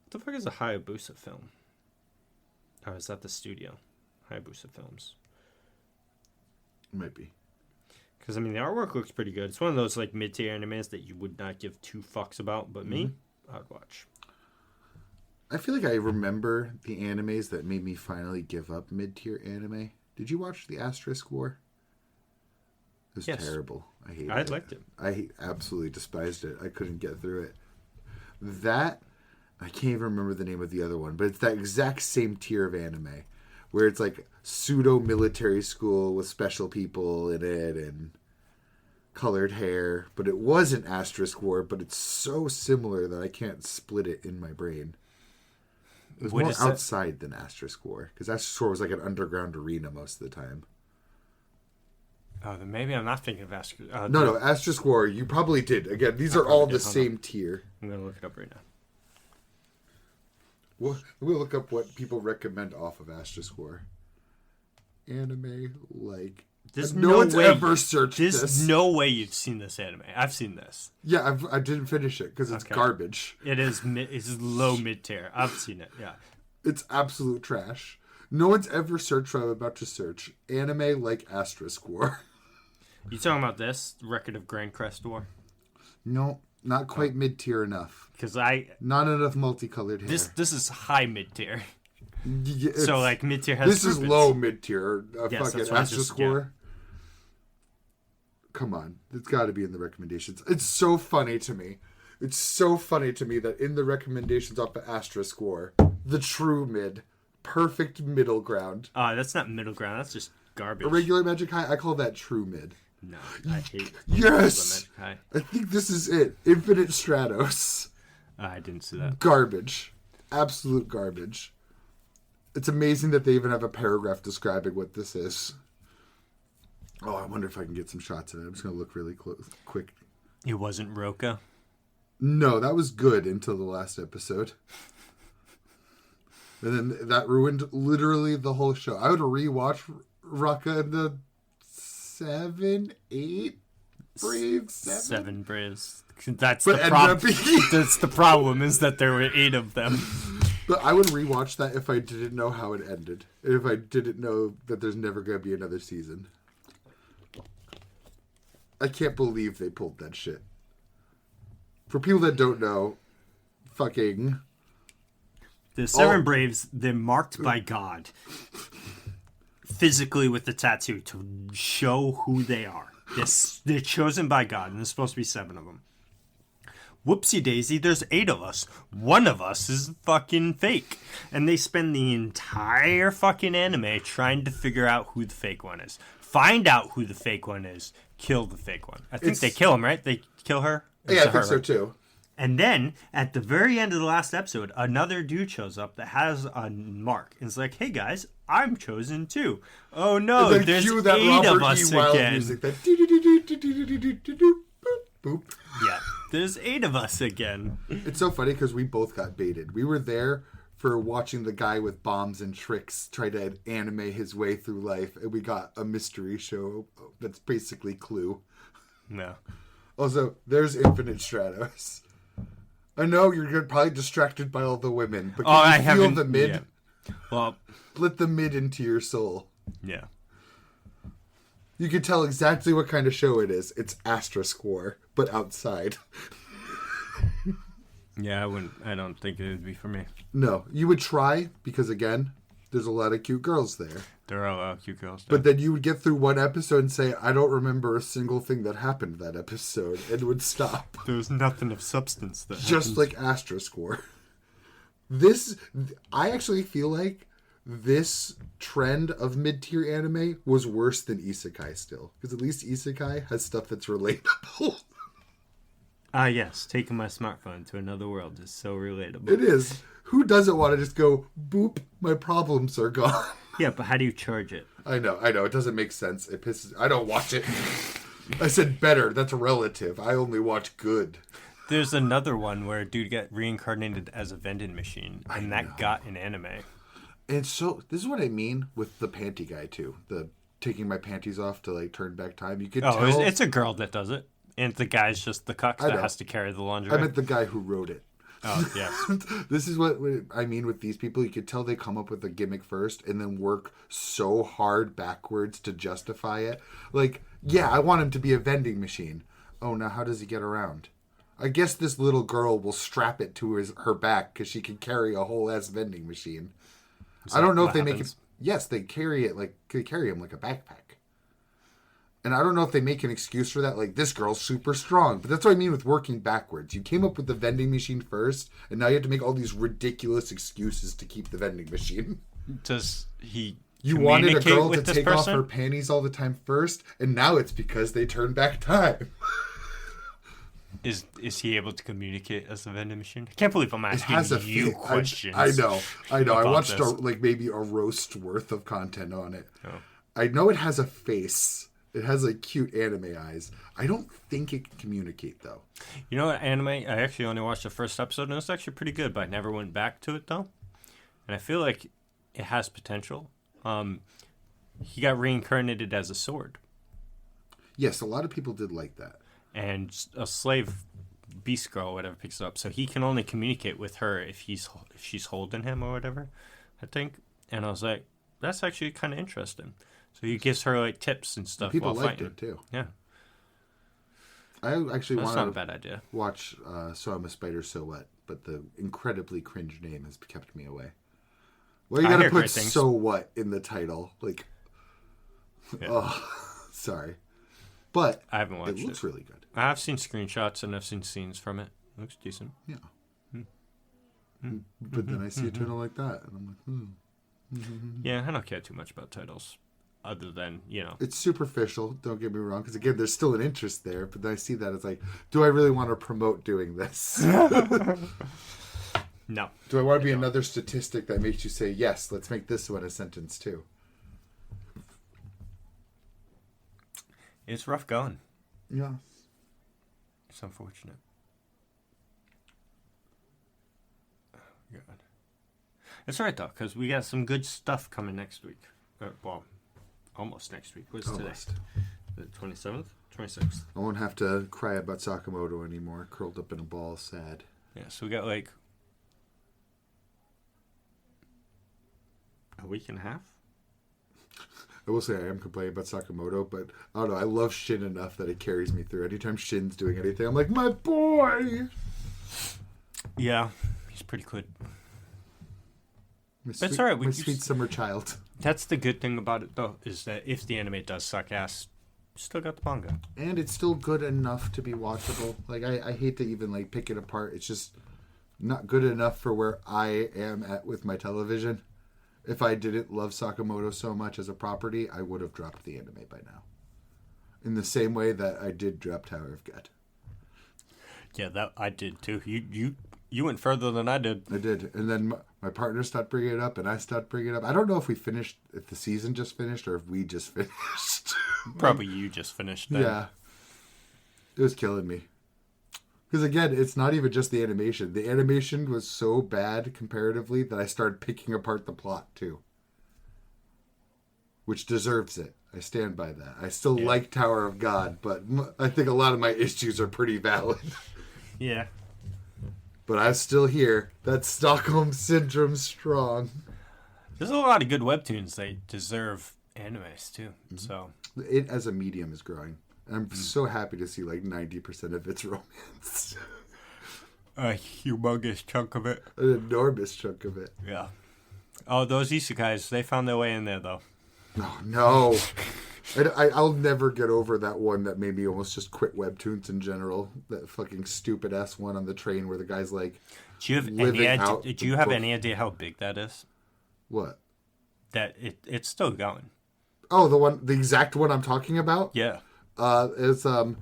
What the fuck is a Hayabusa film? Or is that the studio? Hayabusa Films. Might be. Because, I mean, the artwork looks pretty good. It's one of those, like, mid-tier animes that you would not give 2 fucks about. But me, I'd watch. I feel like I remember the animes that made me finally give up mid-tier anime. Did you watch the Asterisk War? It was Yes. terrible. I hated it. I liked it. I absolutely despised it. I couldn't get through it. That, I can't even remember the name of the other one, but it's that exact same tier of anime where it's like pseudo-military school with special people in it and colored hair. But it wasn't Asterisk War, but it's so similar that I can't split it in my brain. It was What more is that? outside than Asterisk War, because Asterisk War was like an underground arena most of the time. Oh, then maybe I'm not thinking of Asterisk. No, Asterisk War, you probably did. Again, these are all the same tier. I'm going to look it up right now. We'll look up what people recommend off of Asterisk War. Anime like... There's no no one's way, ever searched There's this. no way you've seen this anime. I've seen this. Yeah, I didn't finish it because it's Okay. garbage. It is it's low mid-tier. I've seen it, yeah. It's absolute trash. No one's ever searched what I'm about to search. Anime like Asterisk War. You talking about this? Record of Grand Crest War? No, not quite mid-tier enough. Because Not enough multicolored hair. this is high mid-tier. Yeah, So, like, mid-tier has This is groupings. low mid-tier. Yes, Fucking that's what I just- Asterisk War. Come on. It's got to be in the recommendations. It's so funny to me. It's so funny to me that in the recommendations off of Asterisk War, the true mid, perfect middle ground. That's not middle ground. That's just garbage. A regular Magic High, I call that true mid. No, I hate Yes! the Magic I think this is it. Infinite Stratos. High. I didn't see that. Garbage. Absolute garbage. It's amazing that they even have a paragraph describing what this is. Oh, I wonder if I can get some shots of it. I'm just going to look really quick. It wasn't Roka. No, that was good until the last episode. And then that ruined literally the whole show. I would rewatch Raka in the 7, 8 Braves? 7 Braves. That's But the ended problem. up being... That's the problem, is that there were 8 of them. But I would rewatch that if I didn't know how it ended. If I didn't know that there's never going to be another season. I can't believe they pulled that shit. For people that don't know, fucking... The 7 Braves, they're marked by God. Physically with the tattoo to show who they are. They're chosen by God, and there's supposed to be 7 of them. Whoopsie daisy, there's 8 of us. 1 of us is fucking fake. And they spend the entire fucking anime trying to figure out who the fake one is. Find out who the fake one is. Kill the fake one. I think they kill him, right? They kill her? Yeah, I think so too. And then, at the very end of the last episode, another dude shows up that has a mark. And it's like, hey guys, I'm chosen too. Oh no, And then there's cue 8 that of Robert us E. Wilde again. music. That Boop. Yeah. There's 8 of us again. It's so funny because we both got baited. We were there for watching the guy with bombs and tricks try to anime his way through life, and we got a mystery show that's basically Clue. No. Also, there's Infinite Stratos. I know you're probably distracted by all the women, but can you feel the mid? Yeah. Well, let the mid into your soul. Yeah. You can tell exactly what kind of show it is. It's Asterisk War, but outside. Yeah, I don't think it would be for me. No, you would try because again, there's a lot of cute girls there. There are a lot of cute girls there. But then you would get through one episode and say, I don't remember a single thing that happened that episode, and would stop. There was nothing of substance that Just happened. like Asterisk War. I actually feel like this trend of mid-tier anime was worse than Isekai still. Because at least Isekai has stuff that's relatable. Yes. Taking my smartphone to another world is so relatable. It is. Who doesn't want to just go, boop, my problems are gone? Yeah, but how do you charge it? I know. It doesn't make sense. It pisses. I don't watch it. I said better. That's relative. I only watch good. There's another one where a dude got reincarnated as a vending machine, and that got an anime. And so, this is what I mean with the panty guy, too. The taking my panties off to, like, turn back time. You could tell... it's a girl that does it. And the guy's just the cuck that has to carry the lingerie. I meant the guy who wrote it. Oh, yes. This is what I mean with these people. You could tell they come up with a gimmick first and then work so hard backwards to justify it. Like, yeah, I want him to be a vending machine. Oh, now how does he get around? I guess this little girl will strap it to her back because she can carry a whole ass vending machine. I don't know if they make it... Yes, they carry him like a backpack. And I don't know if they make an excuse for that, like, this girl's super strong. But that's what I mean with working backwards. You came up with the vending machine first, and now you have to make all these ridiculous excuses to keep the vending machine. Does he You wanted a girl to take person? off her panties all the time first, and now it's because they turned back time. Is he able to communicate as a vending machine? I can't believe I'm asking you questions. I know. I watched this. maybe a roast worth of content on it. Oh. I know it has a face. It has like cute anime eyes. I don't think it can communicate though. You know what anime? I actually only watched the first episode and it's actually pretty good, but I never went back to it though. And I feel like it has potential. He got reincarnated as a sword. Yes, a lot of people did like that. And a slave beast girl or whatever picks it up. So he can only communicate with her if she's holding him or whatever, I think. And I was like, that's actually kind of interesting. So he gives her like tips and stuff. People while liked fighting. it too. Yeah, I actually want not a bad idea. Watch So I'm a Spider So What, but the incredibly cringe name has kept me away. Well, you gotta put So What in the title, like. Yeah. Oh, sorry, but I haven't watched it. It looks really good. I've seen screenshots and I've seen scenes from it. It looks decent. Yeah. But then I see a title like that, and I'm like, Yeah, I don't care too much about titles. Other than, It's superficial, don't get me wrong, because again, there's still an interest there, but then I see that it's like, do I really want to promote doing this? No. Do I want to be another statistic that makes you say, yes, let's make this one a sentence too? It's rough going. Yeah. It's unfortunate. Oh, God. It's all right, though, because we got some good stuff coming next week. Almost next week. What's today? The 27th? 26th. I won't have to cry about Sakamoto anymore, curled up in a ball, sad. Yeah, so we got like a week and a half. I will say I am complaining about Sakamoto, but I don't know. I love Shin enough that it carries me through. Anytime Shin's doing anything, I'm like, my boy! Yeah, he's pretty good. It's all right. My sweet summer child. That's the good thing about it, though, is that if the anime does suck ass, you still got the manga. And it's still good enough to be watchable. Like, I hate to even, like, pick it apart. It's just not good enough for where I am at with my television. If I didn't love Sakamoto so much as a property, I would have dropped the anime by now. In the same way that I did drop Tower of God. Yeah, that I did, too. You went further than I did. I did. And then my partner stopped bringing it up, and I stopped bringing it up. I don't know if the season just finished, or if we just finished. Probably you just finished then. Yeah. It was killing me. Because again, it's not even just the animation. The animation was so bad comparatively that I started picking apart the plot too. Which deserves it. I stand by that. I still like Tower of God, but I think a lot of my issues are pretty valid. Yeah. But I'm still here. That Stockholm Syndrome strong. There's a lot of good webtoons that deserve animes too. Mm-hmm. So it as a medium is growing. And I'm so happy to see like 90% of its romance. A humongous chunk of it. An enormous chunk of it. Yeah. Oh, those isekais, they found their way in there though. Oh, no. I'll never get over that one that made me almost just quit webtoons in general. That fucking stupid ass one on the train where the guy's like, do you have any idea how big that is? What? That it's still going. Oh, the exact one I'm talking about? Yeah. Is the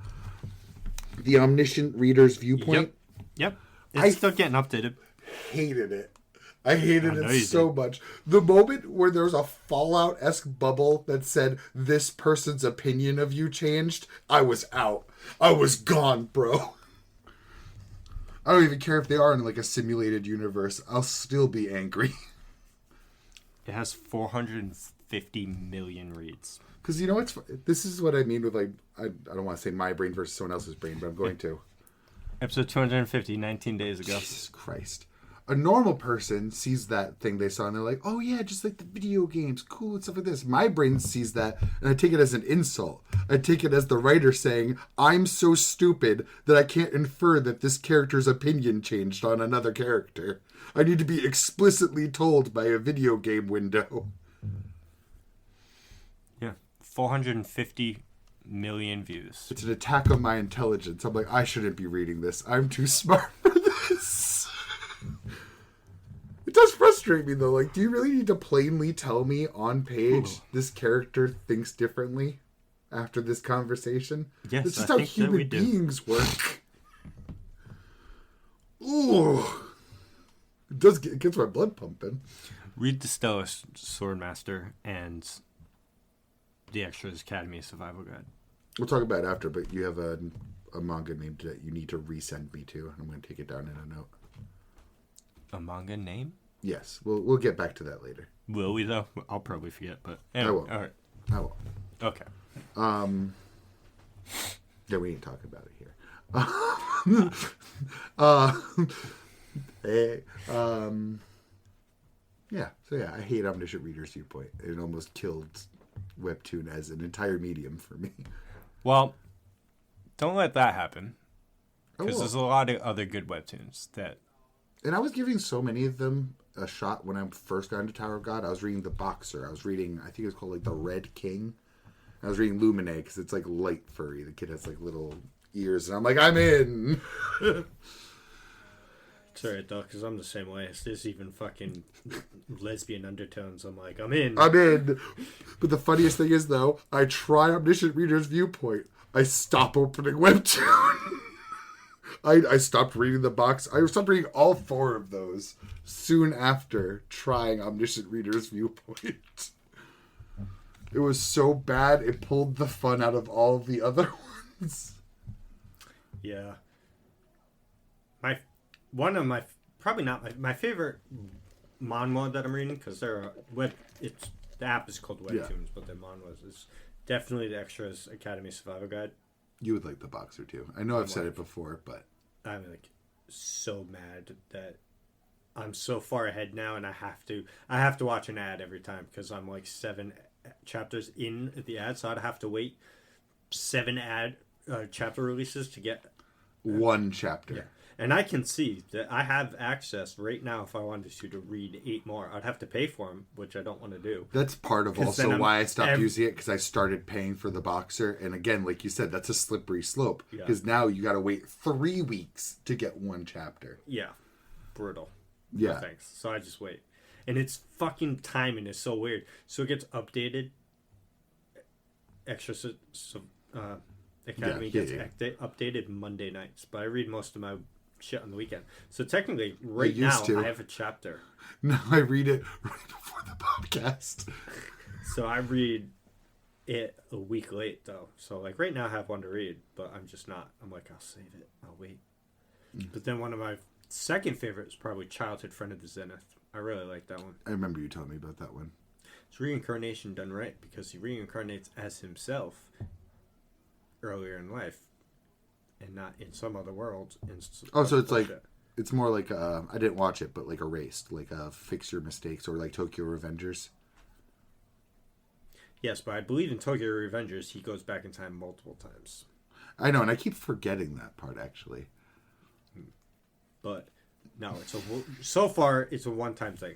Omniscient Reader's Viewpoint. Yep. It's still getting updated. Hated it. I hated it so much. The moment where there was a Fallout-esque bubble that said, this person's opinion of you changed, I was out. I was gone, bro. I don't even care if they are in like a simulated universe. I'll still be angry. It has 450 million reads. Because you know what's... This is what I mean with like... I don't want to say my brain versus someone else's brain, but I'm going to. Episode 250, 19 days ago. Jesus Christ. A normal person sees that thing they saw and they're like, oh yeah, just like the video games, cool and stuff like this. My brain sees that and I take it as an insult. I take it as the writer saying, I'm so stupid that I can't infer that this character's opinion changed on another character. I need to be explicitly told by a video game window. Yeah, 450 million views. It's an attack on my intelligence. I'm like, I shouldn't be reading this. I'm too smart for this. It does frustrate me though. Like, do you really need to plainly tell me on page this character thinks differently after this conversation? Yes, that's just how human beings work. Ooh, it gets my blood pumping. Read the Stellar Swordmaster and the Extras Academy Survival Guide. We'll talk about it after, but you have a manga name that you need to resend me to, and I'm going to take it down in a note. A manga name? Yes, we'll get back to that later. Will we though? I'll probably forget, but anyway, I will. All right. I will. Okay. Yeah, we ain't talking about it here. Yeah. So yeah, I hate Omniscient Reader's Viewpoint. It almost killed webtoon as an entire medium for me. Well, don't let that happen. Because there's a lot of other good webtoons that... And I was giving so many of them a shot when I first got into Tower of God. I was reading The Boxer. I was reading, I think it's called like The Red King. I was reading Lumine because it's like light furry. The kid has like little ears. And I'm like, I'm in. It's alright though, because I'm the same way. There's even fucking lesbian undertones. I'm like, I'm in. I'm in. But the funniest thing is though, I try Omniscient Reader's Viewpoint. I stop opening webtoon. I stopped reading the box. I stopped reading all 4 of those soon after trying Omniscient Reader's Viewpoint. It was so bad, it pulled the fun out of all of the other ones. Yeah. My favorite manhwa that I'm reading, because the app is called Webtoons, but the manhwas is definitely the Extras Academy Survival Guide. You would like The Boxer too. I know I've said it before, but I'm like so mad that I'm so far ahead now, and I have to watch an ad every time because I'm like 7 chapters in the ad, so I'd have to wait 7 chapter releases to get 1 chapter. Yeah. And I can see that I have access right now if I wanted to read 8 more. I'd have to pay for them, which I don't want to do. That's part of also why I stopped using it, because I started paying for The Boxer. And again, like you said, that's a slippery slope. Because now you got to wait 3 weeks to get 1 chapter. Yeah. Brutal. Yeah. No thanks. So I just wait. And it's fucking timing is so weird. So it gets updated. Academy gets updated Monday nights. But I read most of my shit on the weekend. So technically, right now, I have a chapter. No, I read it right before the podcast. So I read it a week late, though. So, like, right now I have one to read, but I'm just not. I'm like, I'll save it. I'll wait. But then one of my second favorites, probably Childhood Friend of the Zenith. I really like that one. I remember you telling me about that one. It's reincarnation done right because he reincarnates as himself earlier in life and not in some other world. So it's like, it's more like, I didn't watch it, but like Erased, like Fix Your Mistakes, or like Tokyo Revengers. Yes, but I believe in Tokyo Revengers, he goes back in time multiple times. I know, and I keep forgetting that part, actually. But no, so far it's a one-time thing.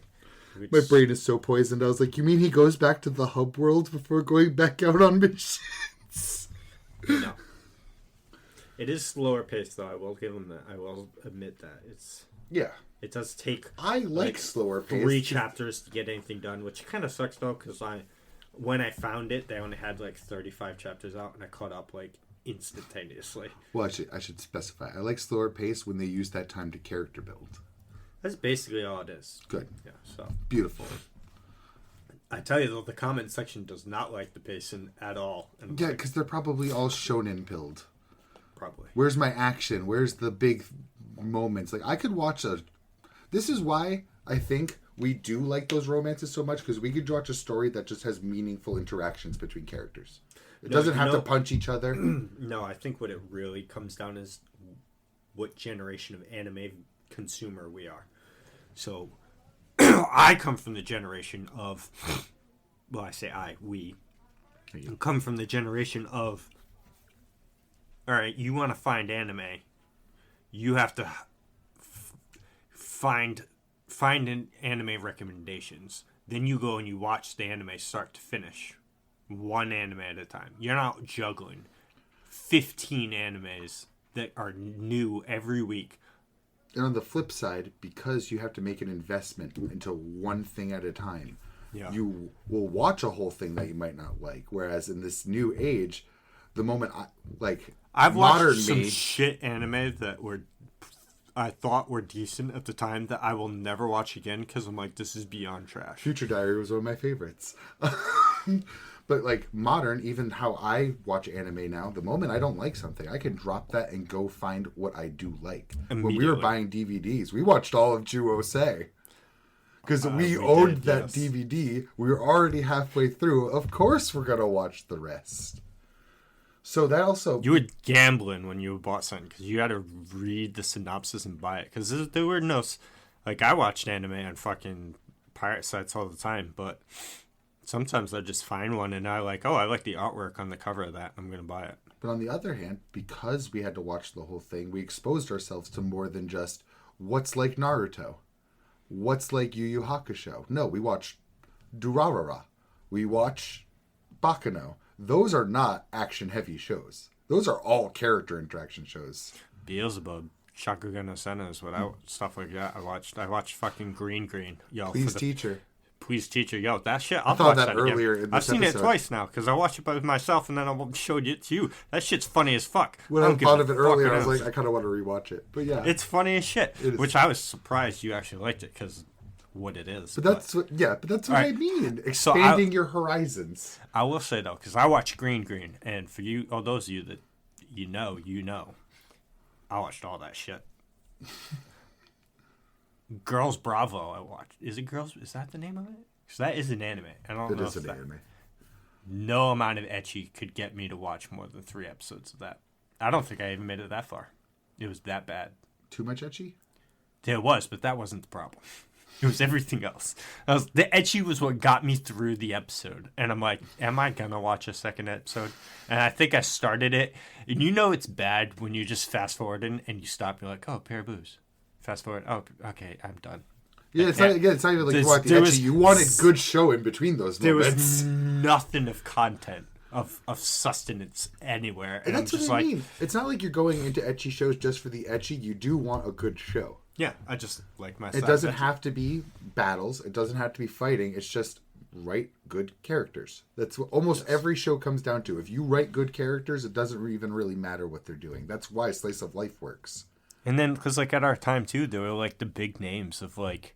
My brain is so poisoned. I was like, you mean he goes back to the hub world before going back out on missions? No. It is slower paced, though. I will give him that. I will admit that. It does take... I like slower paced. 3 chapters to get anything done, which kind of sucks, though, because when I found it, they only had like 35 chapters out, and I caught up like instantaneously. Well, I should specify. I like slower pace when they use that time to character build. That's basically all it is. Good. Yeah, so. Beautiful. I tell you, though, the comment section does not like the pacing at all. Yeah, because they're probably all shonen pilled. Probably. Where's my action? Where's the big moments? Like, I could watch This is why I think we do like those romances so much, because we could watch a story that just has meaningful interactions between characters. It doesn't have to punch each other. No, I think what it really comes down is what generation of anime consumer we are. So, I come from the generation of... Well, I say we come from the generation of... Alright, you want to find anime, you have to find an anime recommendations. Then you go and you watch the anime start to finish. One anime at a time. You're not juggling 15 animes that are new every week. And on the flip side, because you have to make an investment into one thing at a time, you will watch a whole thing that you might not like. Whereas in this new age, the moment I've watched some shit anime that I thought were decent at the time that I will never watch again because I'm like, this is beyond trash. Future Diary was one of my favorites. But like modern, even how I watch anime now, the moment I don't like something, I can drop that and go find what I do like. When we were buying DVDs, we watched all of Juosei. Because we owned that DVD. We were already halfway through. Of course we're going to watch the rest. So that also... You were gambling when you bought something because you had to read the synopsis and buy it. Because there were no... Like, I watched anime on fucking pirate sites all the time, but sometimes I just find one and I like the artwork on the cover of that. I'm going to buy it. But on the other hand, because we had to watch the whole thing, we exposed ourselves to more than just what's like Naruto. What's like Yu Yu Hakusho. No, we watch Durarara. We watch Baccano. Those are not action-heavy shows. Those are all character interaction shows. Beelzebub, Shakugan no Senna, stuff like that. I watched fucking Green. Yo, Please Teacher. Please Teacher. Yo, that shit. I'll thought watch that again. earlier in this I've seen episode. it twice now because I watched it by myself and then I showed it to you. That shit's funny as fuck. When I thought of it earlier, I was like, I kind of want to rewatch it. But yeah. It's funny as shit. Which I was surprised you actually liked it because what it is. But that's what I mean. Expanding your horizons. I will say though, because I watched Green, and for you, those of you that you know, I watched all that shit. Girls Bravo, I watched. Is it Girls? Is that the name of it? Because that is an anime. I don't know. It is an anime. No amount of ecchi could get me to watch more than 3 episodes of that. I don't think I even made it that far. It was that bad. Too much ecchi? There was, but that wasn't the problem. It was everything else. The ecchi was what got me through the episode. And I'm like, am I going to watch a second episode? And I think I started it. And you know it's bad when you just fast forwarding and you stop. You're like, oh, pair of boobs. Fast forward. Oh, okay, I'm done. Yeah, it's not even like you want the ecchi. You wanted good show in between those moments. There was nothing of content, of sustenance anywhere. And that's what I mean. It's not like you're going into ecchi shows just for the ecchi. You do want a good show. Yeah, I just like my. It doesn't have to be battles. It doesn't have to be fighting. It's just write good characters. That's what almost every show comes down to. If you write good characters, it doesn't even really matter what they're doing. That's why Slice of Life works. And then, because like at our time too, there were like the big names of like,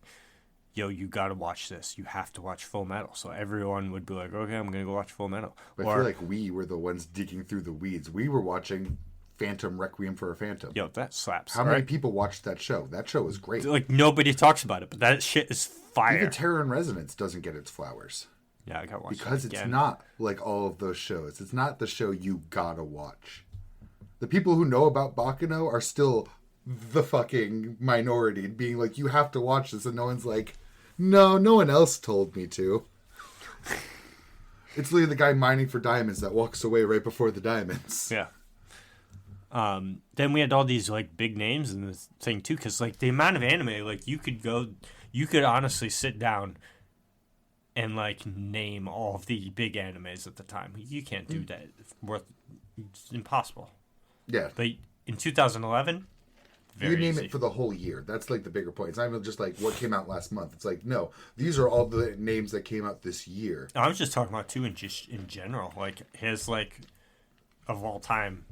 yo, you got to watch this. You have to watch Full Metal. So everyone would be like, okay, I'm going to go watch Full Metal. But I feel like we were the ones digging through the weeds. We were watching Phantom Requiem for a Phantom. Yo, that slaps. How many people watched that show? That show was great. Like, nobody talks about it, but that shit is fire. Even Terror in Resonance doesn't get its flowers. Yeah, I gotta watch because that again. it's not like all of those shows. It's not the show you gotta watch. The people who know about Baccano are still the fucking minority, being like, you have to watch this, and no one's like, no one else told me to. It's literally the guy mining for diamonds that walks away right before the diamonds. Yeah. Then we had all these like big names in this thing too, because like the amount of anime, like you could honestly sit down and like name all of the big animes at the time. You can't do that. It's impossible. Yeah. But in 2011, very you name easy. it for the whole year. That's like the bigger point. It's not even just like what came out last month. It's like, no, these are all the names that came out this year. I was just talking about too in general, like his like of all time,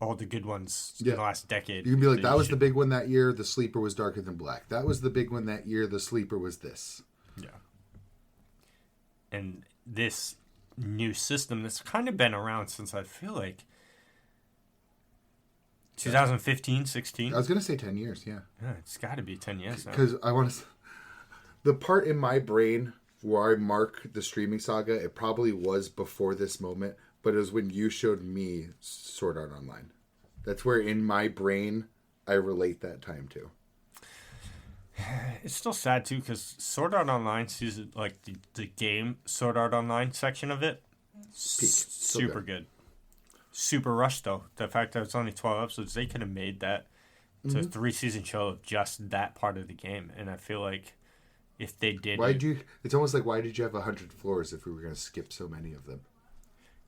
all the good ones in the last decade. You can be like, that was the big one that year. The Sleeper was Darker Than Black. That was the big one that year. The Sleeper was this. Yeah. And this new system that's kind of been around since I feel like 2015, 16. I was going to say 10 years, yeah. Yeah, it's got to be 10 years now. Because I want to... The part in my brain where I mark the streaming saga, it probably was before this moment, but it was when you showed me Sword Art Online. That's where in my brain I relate that time to. It's still sad too because Sword Art Online season, like the game Sword Art Online section of it, super good. Super rushed though. The fact that it's only 12 episodes, they could have made that to a 3-season show of just that part of the game. And I feel like if they did, it's almost like, why did you have 100 floors if we were going to skip so many of them?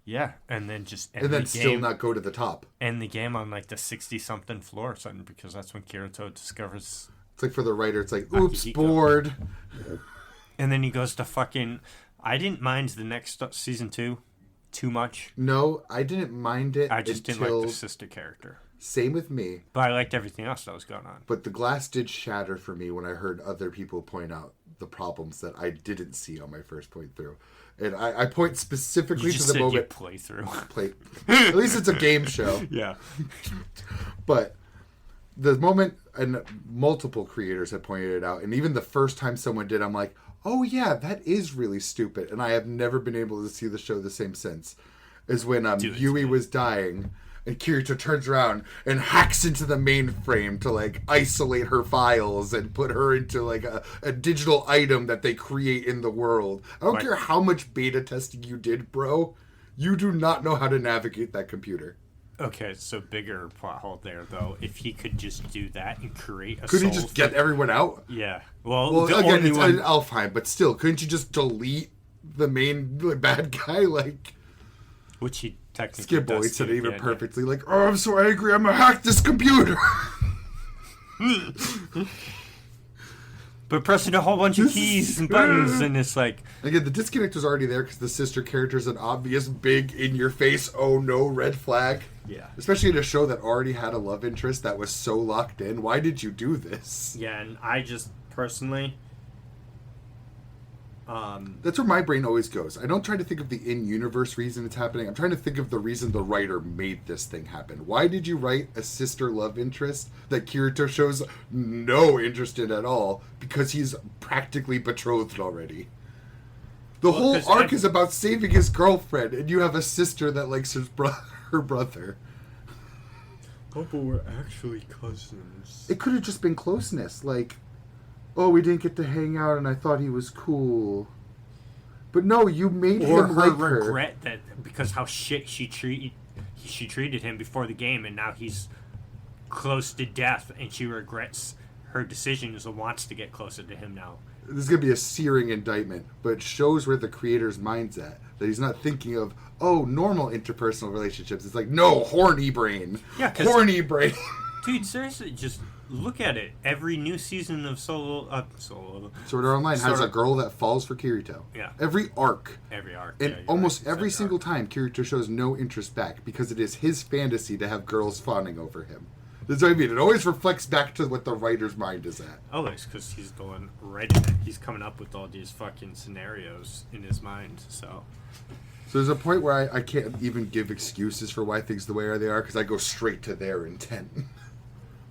Yeah, and then just still not go to the top. End the game on like the 60-something floor or something because that's when Kirito discovers. It's like for the writer, it's like, oops, bored. And then he goes to fucking. I didn't mind the next season 2 too much. No, I didn't mind it. I just didn't like the sister character. Same with me. But I liked everything else that was going on. But the glass did shatter for me when I heard other people point out the problems that I didn't see on my first point through. And I point specifically to the moment. Play. At least it's a game show. Yeah. But the moment, and multiple creators had pointed it out, and even the first time someone did, I'm like, oh yeah, that is really stupid. And I have never been able to see the show the same since. Is when Yui was dying, and Kirito turns around and hacks into the mainframe to like isolate her files and put her into like a digital item that they create in the world. I don't care how much beta testing you did, bro. You do not know how to navigate that computer. Okay, so bigger plot hole there, though. If he could just do that and create a Could he just get everyone out? Yeah. Well again, it's an Alfheim, but still, couldn't you just delete the main bad guy? Like, which he technically Skip Boy said it even perfectly. Like, oh, I'm so angry, I'm gonna hack this computer. But pressing a whole bunch of keys and buttons, and it's like... Again, the disconnect was already there because the sister character is an obvious, big, in-your-face, oh no, red flag. Yeah. Especially in a show that already had a love interest that was so locked in. Why did you do this? Yeah, and I just, personally... That's where my brain always goes. I don't try to think of the in-universe reason it's happening. I'm trying to think of the reason the writer made this thing happen. Why did you write a sister love interest that Kirito shows no interest in at all? Because he's practically betrothed already. The whole arc is about saving his girlfriend, and you have a sister that likes her brother. Oh, but we're actually cousins. It could have just been closeness, like... Oh, we didn't get to hang out, and I thought he was cool. But no, you made him like her. Or regret that because how shit she treated him before the game, and now he's close to death, and she regrets her decisions and wants to get closer to him now. This is going to be a searing indictment, but it shows where the creator's mind's at. That he's not thinking of, oh, normal interpersonal relationships. It's like, no, horny brain. Yeah, horny brain. Dude, seriously, just... Look at it. Every new season of Sword Art Online has a girl that falls for Kirito. Yeah. Every arc. And almost every single time, Kirito shows no interest back because it is his fantasy to have girls fawning over him. That's what I mean. It always reflects back to what the writer's mind is at. Always, because he's going right in it. He's coming up with all these fucking scenarios in his mind, so... So there's a point where I can't even give excuses for why things the way they are because I go straight to their intent.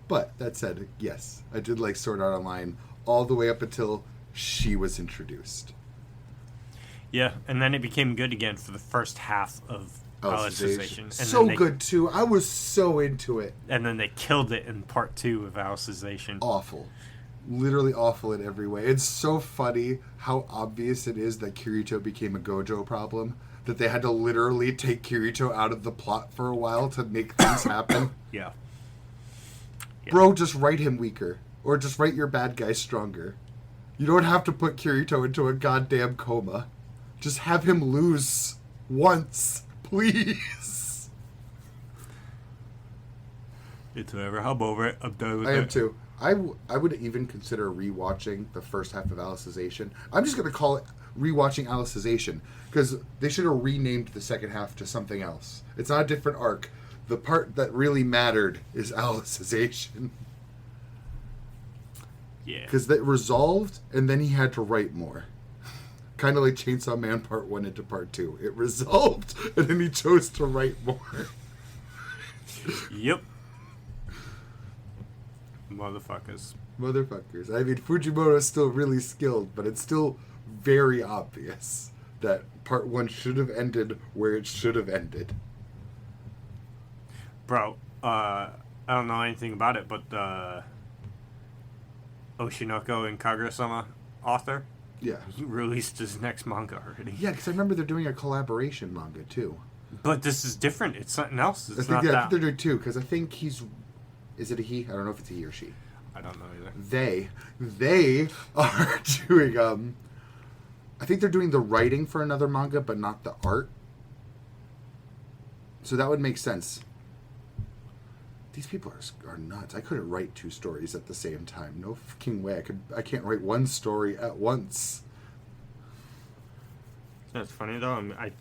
But that said, yes, I did like Sword Art Online all the way up until she was introduced. Yeah, and then it became good again for the first half of Alicization. And So good too. I was so into it. And then they killed it in part 2 of Alicization. Awful. Literally awful in every way. It's so funny how obvious it is that Kirito became a Gojo problem. That they had to literally take Kirito out of the plot for a while to make things happen. Yeah. Bro, just write him weaker. Or just write your bad guy stronger. You don't have to put Kirito into a goddamn coma. Just have him lose once, please. It's whatever. I'm over it. I'm done with it. I am too. I would even consider rewatching the first half of Alicization. I'm just going to call it rewatching Alicization because they should have renamed the second half to something else. It's not a different arc. The part that really mattered is Alicization. Yeah. Because that resolved, and then he had to write more. Kind of like Chainsaw Man Part 1 into Part 2. It resolved, and then he chose to write more. Yep. Motherfuckers. I mean, Fujimoto's still really skilled, but it's still very obvious that Part 1 should have ended where it should have ended. Bro, I don't know anything about it, but Oshinoko and Kaguya-sama author, Yeah. he released his next manga already. Yeah, because I remember they're doing a collaboration manga, too. But this is different. It's something else. It's not I that. think they're doing two, because I think he's... Is it a he? I don't know if it's a he or she. I don't know either. They are doing, I think they're doing the writing for another manga, but not the art. So that would make sense. These people are nuts. I couldn't write 2 stories at the same time. No fucking way. I can't write 1 story at once. That's funny though. I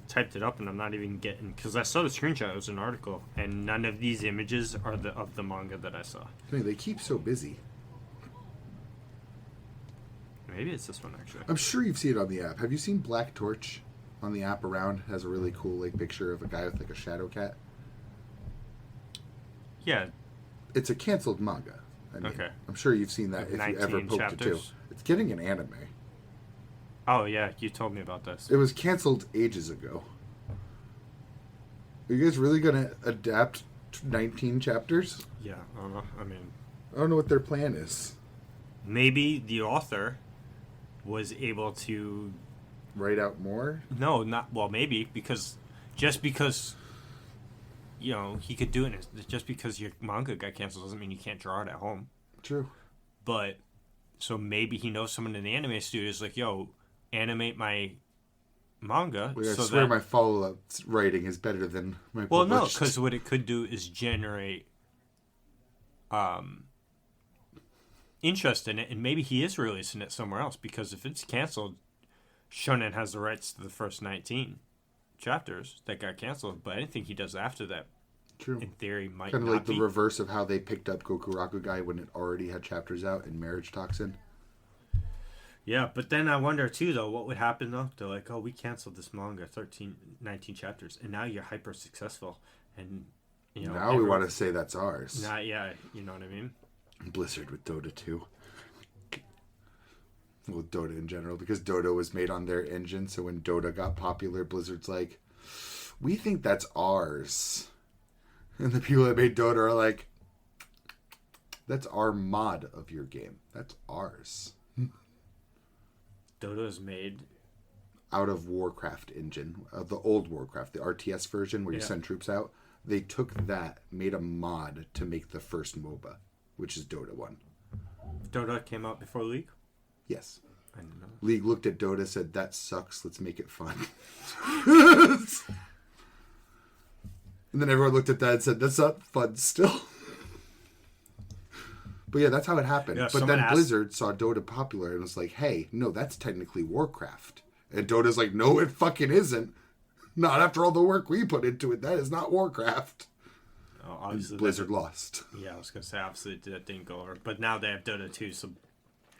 typed it up and I'm not even getting because I saw the screenshot. It was an article, and none of these images are of the manga that I saw. I mean, they keep so busy. Maybe it's this one actually. I'm sure you've seen it on the app. Have you seen Black Torch on the app around? It has a really cool picture of a guy with a shadow cat. Yeah. It's a canceled manga. I mean, Okay. I'm sure you've seen that Like if you ever 19 poked it too. chapters? It's getting an anime. Oh yeah, you told me about this. It was canceled ages ago. Are you guys really going to adapt 19 chapters? Yeah, I don't know. I mean, I don't know what their plan is. maybe the author was able to. Write out more? No, not well. Maybe because he could do it. Just because your manga got canceled doesn't mean you can't draw it at home. True. But so maybe he knows someone in the anime studio is like, "Yo, animate my manga." I so swear that, my follow-up writing is better than my well, no, published. because what it could do is generate interest in it, and maybe he is releasing it somewhere else. Because if it's canceled, Shonen has the rights to the first 19 chapters that got canceled. But anything he does after that, True. in theory, might Kind of not like the be. reverse of how they picked up Gokuraku Guy when it already had chapters out in Marriage Toxin. Yeah, but then I wonder too, though, what would happen though? They're like, "Oh, we canceled this manga, 19 chapters, and now you're hyper successful, and Now we want to say that's ours. Not yeah, you know what I mean? Blizzard with Dota 2. Well, Dota in general, because Dota was made on their engine, so when Dota got popular, Blizzard's like, we think that's ours. And the people that made Dota are like, that's our mod of your game. That's ours. Dota is made Out of Warcraft engine, the old Warcraft, the RTS version where you send troops out. They took that, made a mod to make the first MOBA, which is Dota 1. Dota came out before League. Yes. I didn't know. League looked at Dota, said, that sucks, let's make it fun. And then everyone looked at that and said, that's not fun still. But yeah, that's how it happened. Yeah, but then asked... Blizzard saw Dota popular and was like, hey, no, that's technically Warcraft. And Dota's like, no, it fucking isn't. Not after all the work we put into it. That is not Warcraft. Oh, obviously Blizzard lost. Yeah, I was gonna say obviously that didn't go over, but now they have Dota 2, so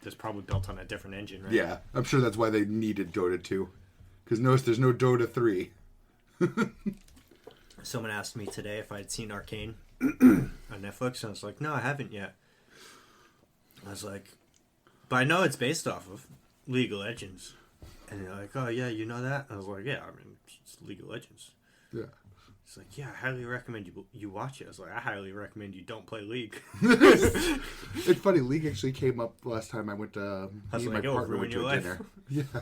it's probably built on a different engine, right? Yeah, I'm sure that's why they needed Dota 2. Because notice there's no Dota 3. Someone asked me today if I'd seen Arcane on Netflix, and I was like, no, I haven't yet. I was like, but I know it's based off of League of Legends. And they're like, oh, yeah, you know that? I was like, yeah, I mean, it's League of Legends. Yeah. It's like, yeah, I highly recommend you watch it. I was like, I highly recommend you don't play League. It's funny, League actually came up last time I went to... I was me and like, my oh, partner ruin went to your a life. dinner. Yeah.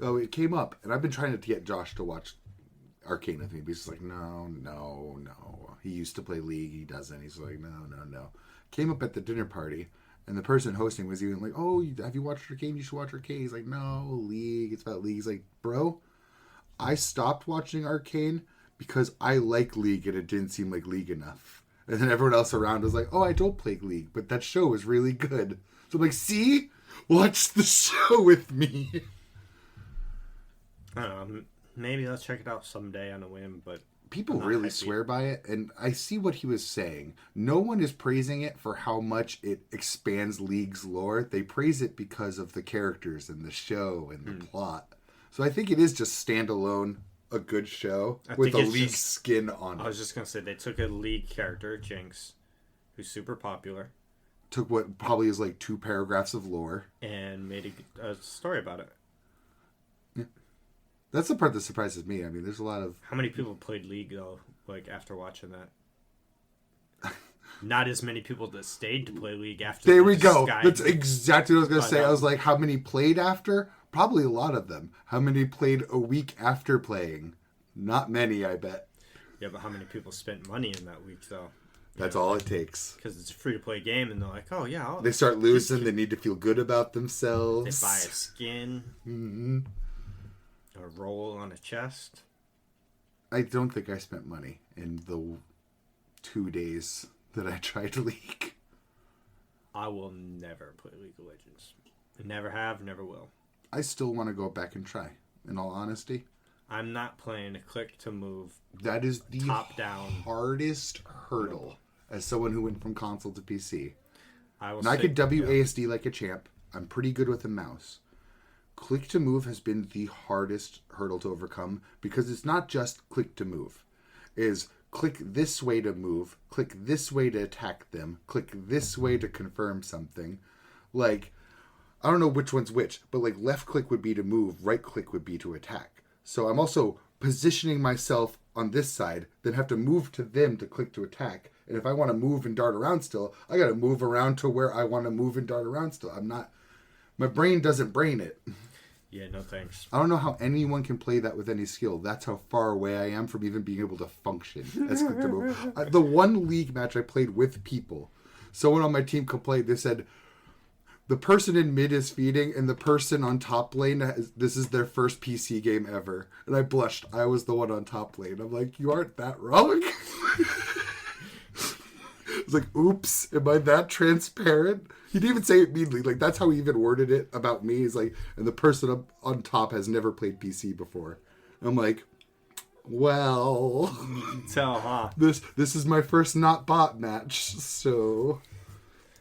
Oh, it came up, and I've been trying to get Josh to watch Arcane with me, but he's like, no. He used to play League, he doesn't. He's like, no. Came up at the dinner party, and the person hosting was even like, oh, have you watched Arcane? You should watch Arcane. He's like, no, League, it's about League. He's like, bro, I stopped watching Arcane because I like League, and it didn't seem like League enough. And then everyone else around was like, oh, I don't play League, but that show was really good. So I'm like, see? Watch the show with me. I don't know. Maybe I'll check it out someday on a whim, but People really swear by it, and I see what he was saying. No one is praising it for how much it expands League's lore. They praise it because of the characters and the show and the plot. So I think it is just standalone, a good show with a League skin on it. I was just going to say, they took a League character, Jinx, who's super popular. Took what probably is like 2 paragraphs of lore. And made a story about it. That's the part that surprises me. I mean, there's a lot of... How many people played League, though, like, after watching that? Not as many people that stayed to play League after. There we go. That's exactly what I was going to say. I was like, how many played after? Probably a lot of them. How many played a week after playing? Not many, I bet. Yeah, but how many people spent money in that week, though? That's all it takes. Because it's a free-to-play game, and they're like, oh, yeah. They start losing. They need to feel good about themselves. They buy a skin. Mm-hmm. A roll on a chest. I don't think I spent money in the 2 days that I tried League. I will never play League of Legends. I never have, never will. I still want to go back and try, in all honesty. I'm not playing a click to move. That is the top-down hardest hurdle as someone who went from console to PC. I could WASD like a champ. I'm pretty good with a mouse. Click to move has been the hardest hurdle to overcome because it's not just click to move. It is click this way to move, click this way to attack them, click this way to confirm something. Like, I don't know which one's which, but like left click would be to move, right click would be to attack. So I'm also positioning myself on this side, then have to move to them to click to attack. And if I want to move and dart around still, I got to move around to where I want to move and dart around still. My brain doesn't brain it. Yeah, no thanks. I don't know how anyone can play that with any skill. That's how far away I am from even being able to function as click to move. The one League match I played with people, someone on my team complained. They said, the person in mid is feeding and the person on top lane, this is their first PC game ever. And I blushed. I was the one on top lane. I'm like, you aren't that wrong. It's like, oops, am I that transparent? He didn't even say it meanly. Like, that's how he even worded it about me. He's like, and the person up on top has never played PC before. I'm like, well, You can tell, huh? This is my first not bot match, so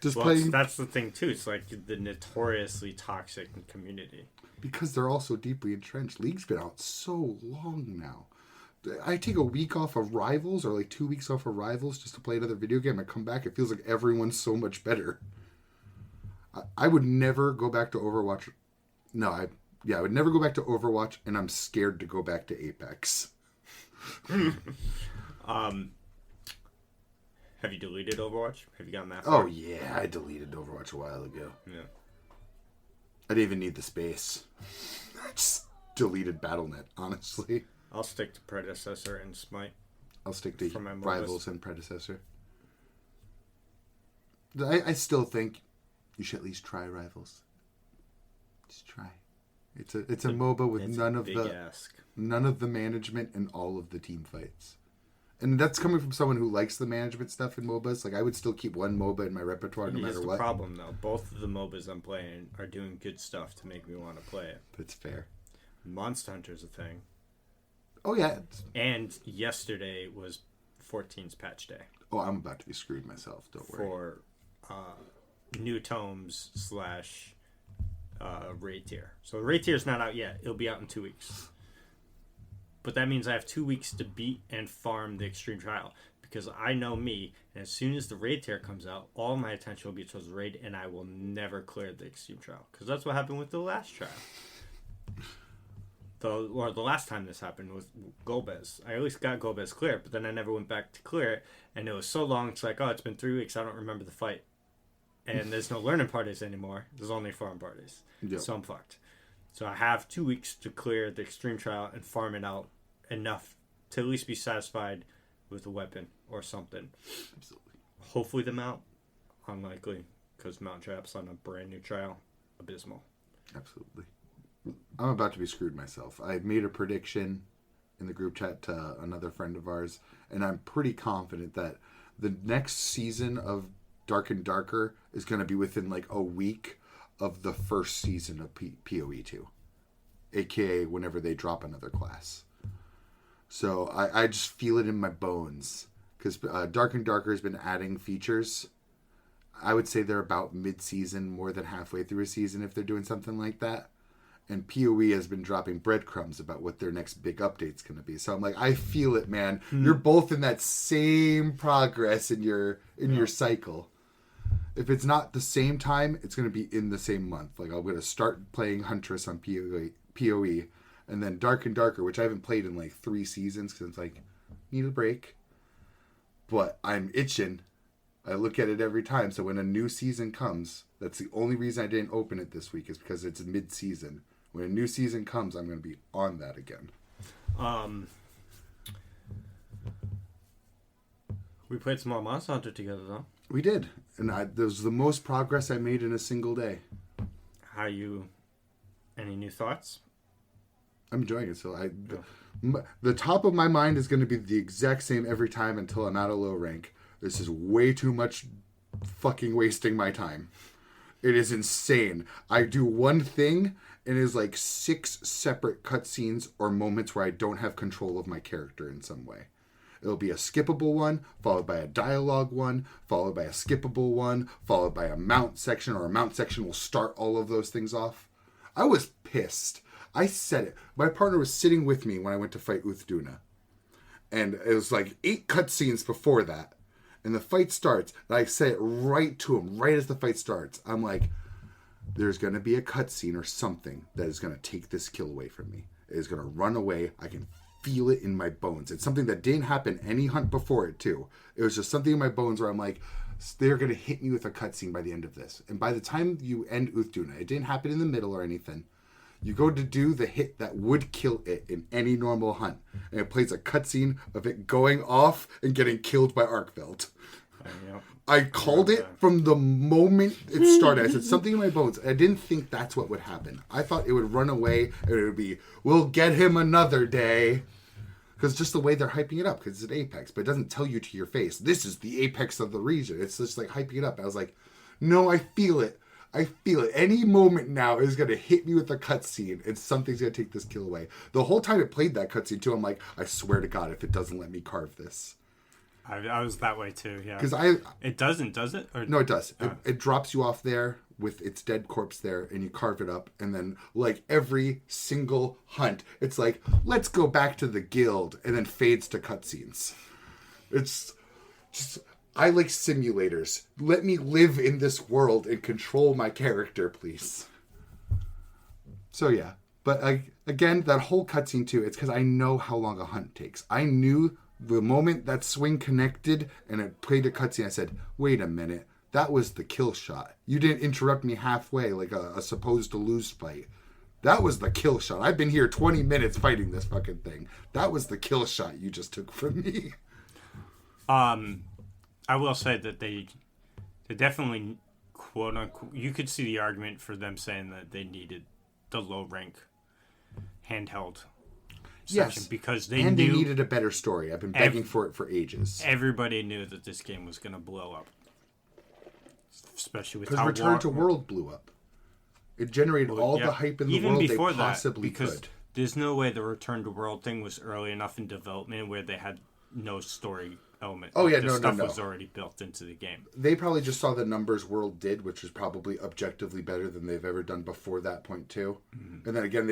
just playing. That's the thing too. It's like the notoriously toxic community because they're all so deeply entrenched. League's been out so long now. I take a week off of Rivals or like 2 weeks off of Rivals just to play another video game. I come back, it feels like everyone's so much better. I would never go back to Overwatch. No, I would never go back to Overwatch, and I'm scared to go back to Apex. Have you deleted Overwatch? Have you gotten that far? Oh yeah, I deleted Overwatch a while ago. Yeah. I didn't even need the space. I just deleted Battle.net, honestly. I'll stick to Predecessor and Smite. I'll stick to Rivals and Predecessor. I still think you should at least try Rivals. Just try. It's a MOBA with none of the management and all of the team fights. And that's coming from someone who likes the management stuff in MOBAs. Like, I would still keep one MOBA in my repertoire no matter what. Here's the problem, though. Both of the MOBAs I'm playing are doing good stuff to make me want to play it. That's fair. Monster Hunter's a thing. Oh, yeah. And yesterday was 14's patch day. Oh, I'm about to be screwed myself. Don't worry. For new tomes / raid tier. So the raid tier is not out yet. It'll be out in 2 weeks. But that means I have 2 weeks to beat and farm the extreme trial. Because I know me, and as soon as the raid tier comes out, all my attention will be towards the raid, and I will never clear the extreme trial. Because that's what happened with the last trial. The last time this happened with Golbez. I at least got Golbez clear, but then I never went back to clear it, and it was so long, it's like, oh, it's been 3 weeks, I don't remember the fight. And there's no learning parties anymore. There's only farm parties. Yep. So I'm fucked. So I have 2 weeks to clear the extreme trial and farm it out enough to at least be satisfied with a weapon or something. Absolutely. Hopefully the mount. Unlikely, because mount traps on a brand new trial. Abysmal. Absolutely. I'm about to be screwed myself. I made a prediction in the group chat to another friend of ours, and I'm pretty confident that the next season of Dark and Darker is going to be within like a week of the first season of PoE 2, aka whenever they drop another class. So I just feel it in my bones because Dark and Darker has been adding features. I would say they're about mid-season, more than halfway through a season if they're doing something like that. And PoE has been dropping breadcrumbs about what their next big update's going to be. So I'm like, I feel it, man. You're both in that same progress in your cycle. If it's not the same time, it's going to be in the same month. Like I'm going to start playing Huntress on PoE, and then Dark and Darker, which I haven't played in like 3 seasons because it's like, need a break. But I'm itching. I look at it every time. So when a new season comes, that's the only reason I didn't open it this week is because it's mid-season. When a new season comes, I'm going to be on that again. We played some more Monster Hunter together, though. We did. And that was the most progress I made in a single day. Any new thoughts? I'm enjoying it. So the top of my mind is going to be the exact same every time until I'm at a low rank. This is way too much fucking wasting my time. It is insane. I do one thing and it is like 6 separate cutscenes or moments where I don't have control of my character in some way. It'll be a skippable one, followed by a dialogue one, followed by a skippable one, followed by a mount section, or a mount section will start all of those things off. I was pissed. I said it. My partner was sitting with me when I went to fight Uthduna. And it was like 8 cutscenes before that. And the fight starts. And I say it right to him, right as the fight starts. I'm like, there's going to be a cutscene or something that is going to take this kill away from me. It is going to run away. I can feel it in my bones. It's something that didn't happen any hunt before it, too. It was just something in my bones where I'm like, they're going to hit me with a cutscene by the end of this. And by the time you end Uthduna, it didn't happen in the middle or anything. You go to do the hit that would kill it in any normal hunt. And it plays a cutscene of it going off and getting killed by Arkveld. I called it from the moment it started. I said something in my bones. I didn't think that's what would happen. I thought it would run away and it would be, we'll get him another day. Because just the way they're hyping it up, because it's an Apex, but it doesn't tell you to your face, this is the Apex of the region. It's just like hyping it up. I was like, no, I feel it. I feel it. Any moment now is going to hit me with a cutscene and something's going to take this kill away. The whole time it played that cutscene too, I'm like, I swear to God, if it doesn't let me carve this. I was that way too, yeah. Because it doesn't, does it? No, it does. It drops you off there with its dead corpse there, and you carve it up, and then like every single hunt, it's like, let's go back to the guild, and then fades to cutscenes. It's just, I like simulators. Let me live in this world and control my character, please. So yeah, but again, that whole cutscene too, it's because I know how long a hunt takes. I knew the moment that swing connected and it played a cutscene, I said, wait a minute, that was the kill shot. You didn't interrupt me halfway like a supposed to lose fight. That was the kill shot. I've been here 20 minutes fighting this fucking thing. That was the kill shot you just took from me. I will say that they definitely, quote unquote, you could see the argument for them saying that they needed the low rank handheld section, because they needed a better story. I've been begging for it for ages. Everybody knew that this game was going to blow up, especially with how Return to World blew up. It generated all the hype in the world they possibly could. There's no way the Return to World thing was early enough in development where they had no story element. Oh, yeah, the no, stuff no. was already built into the game. They probably just saw the numbers World did, which was probably objectively better than they've ever done before that point, too. Mm-hmm. And then again,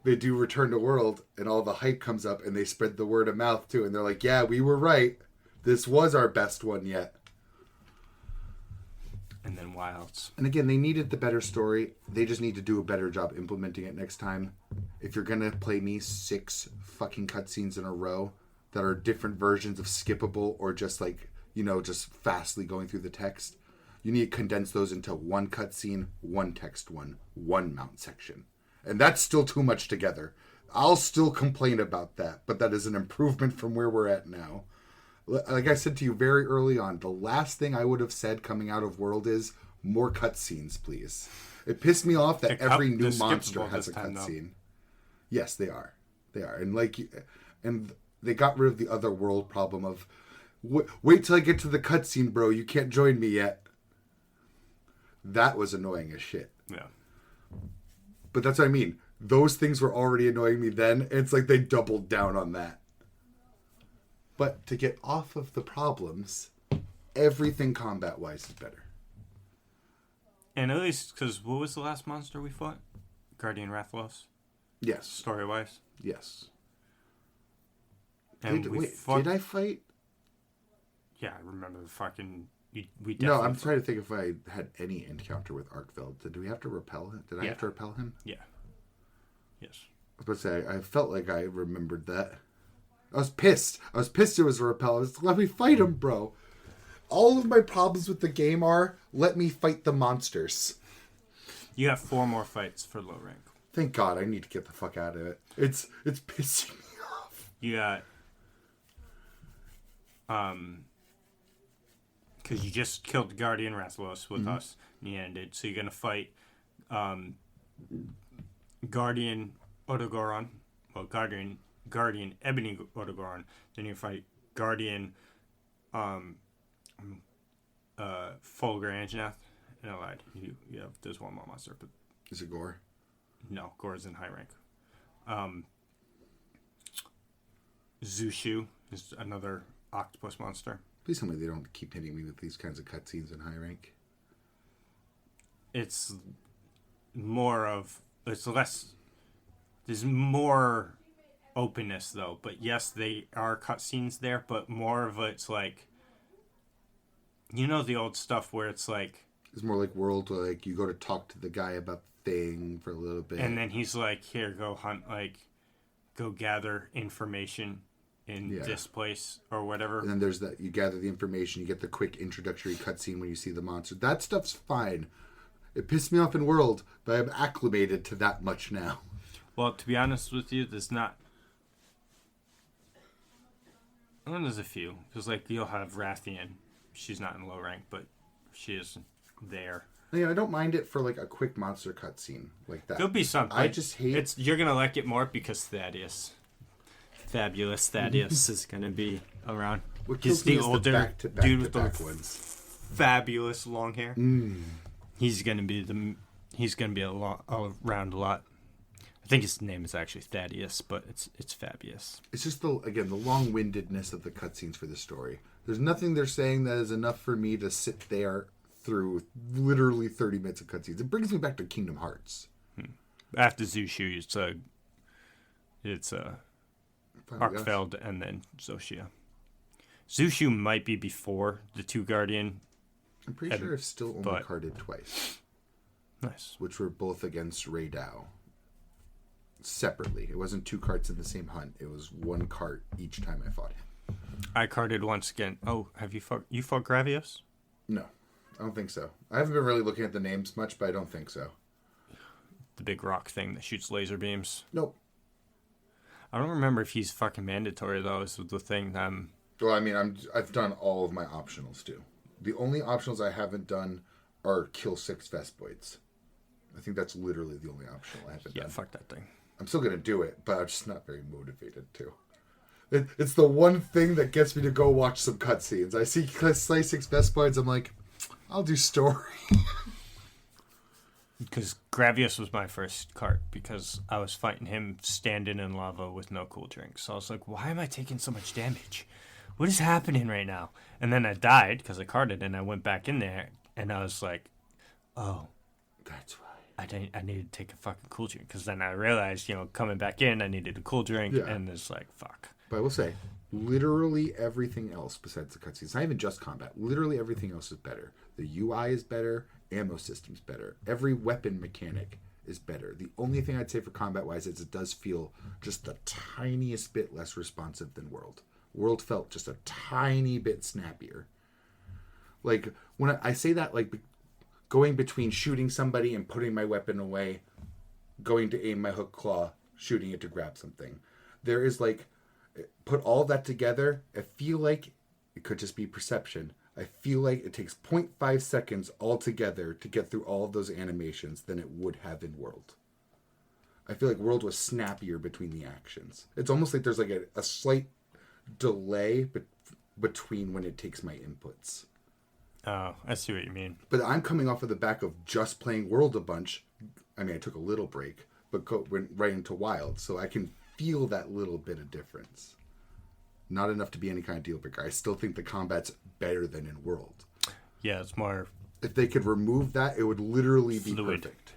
they do Return to World, and all the hype comes up, and they spread the word of mouth, too. And they're like, yeah, we were right. This was our best one yet. And then Wilds. And again, they needed the better story. They just need to do a better job implementing it next time. If you're going to play me 6 fucking cutscenes in a row that are different versions of skippable or just like, just fastly going through the text, you need to condense those into one cutscene, one text one mount section. And that's still too much together. I'll still complain about that, but that is an improvement from where we're at now. Like I said to you very early on, the last thing I would have said coming out of World is more cutscenes, please. It pissed me off that every new monster has a cutscene. Yes, they are. They are. And they got rid of the other World problem of wait till I get to the cutscene, bro. You can't join me yet. That was annoying as shit. Yeah. But that's what I mean. Those things were already annoying me then. It's like they doubled down on that. But to get off of the problems, everything combat-wise is better. And at least, because what was the last monster we fought? Guardian Rathalos? Yes. Story-wise? Yes. And did I fight? Yeah, I remember the fucking... We No, I'm trying to think if I had any encounter with Arkfeld. Did we have to repel him? Did I have to repel him? Yeah. Yes. I was about to say, I felt like I remembered that. I was pissed. It was a repel. I was let me fight him, bro. All of my problems with the game are, let me fight the monsters. You have 4 more fights for low rank. Thank God, I need to get the fuck out of it. It's pissing me off. You got... Because you just killed Guardian Rathalos with us, and you ended. So you're going to fight Guardian Odogoron. Well, Guardian Ebony Odogoron. Then you fight Guardian Fulgur Anjanath. And I lied. You have, there's one more monster. But is it Gore? No, Gore is in high rank. Zushu is another octopus monster. Please tell me they don't keep hitting me with these kinds of cutscenes in high rank. It's less... There's more openness, though. But yes, they are cutscenes there, but more of it's like... the old stuff where it's like... It's more like World, where like you go to talk to the guy about the thing for a little bit. And then he's like, here, go hunt, go gather information in this place or whatever. And then there's that, you gather the information, you get the quick introductory cutscene when you see the monster. That stuff's fine. It pissed me off in World, but I'm acclimated to that much now. Well, to be honest with you, there's not... Well, there's a few. Because, you'll have Rathian. She's not in low rank, but she is there. Yeah, I don't mind it for, a quick monster cutscene like that. There'll be something. I just hate... You're going to like it more because Thaddeus. Fabulous Thaddeus is going to be around. He's the older dude with the fabulous long hair. He's going to be around a lot. I think his name is actually Thaddeus, but it's Fabius. It's just the long-windedness of the cutscenes for the story. There's nothing they're saying that is enough for me to sit there through literally 30 minutes of cutscenes. It brings me back to Kingdom Hearts. After Zushu, it's Arkfeld and then Zoshia. Zushu might be before the 2 Guardian. I'm pretty sure I've still only carded twice. Nice. Which were both against Raydao. Separately. It wasn't 2 carts in the same hunt. It was 1 cart each time I fought him. I carded once again. Oh, have you fought Gravios? No, I don't think so. I haven't been really looking at the names much, but I don't think so. The big rock thing that shoots laser beams? Nope. I don't remember if he's fucking mandatory, though, is the thing. Well, I mean, I've done all of my optionals, too. The only optionals I haven't done are kill 6 Vespoids. I think that's literally the only optional I haven't done. Yeah, fuck that thing. I'm still going to do it, but I'm just not very motivated to. It's the one thing that gets me to go watch some cutscenes. I see slay 6 Vespoids, I'm like, I'll do story. Because Gravius was my first cart, because I was fighting him standing in lava with no cool drinks. So I was like, why am I taking so much damage? what is happening right now? And then I died because I carded, and I went back in there, and I was like, oh, That's why. I needed to take a fucking cool drink, because then I realized, coming back in, I needed a cool drink, Yeah. and it's like, fuck. But I will say, literally everything else besides the cutscenes, it's not even just combat. Literally everything else is better. The UI is better. Ammo system's better. Every weapon mechanic is better. The only thing I'd say for combat-wise is it does feel just the tiniest bit less responsive than World. World felt just a tiny bit snappier. Like, when I say that, like, going between shooting somebody and putting my weapon away, going to aim my hook claw, shooting it to grab something. There is, like, put all that together, I feel like it could just be perception. I feel like it takes 0.5 seconds altogether to get through all of those animations than it would have in World. I feel like World was snappier between the actions. It's almost like there's like a slight delay between when it takes my inputs. Oh, I see what you mean. But I'm coming off of the back of just playing World a bunch. I mean, I took a little break, but went right into Wild, so I can feel that little bit of difference. Not enough to be any kind of deal breaker. I still think the combat's better than in World. Yeah, it's more... If they could remove that, it would literally be fluid. perfect.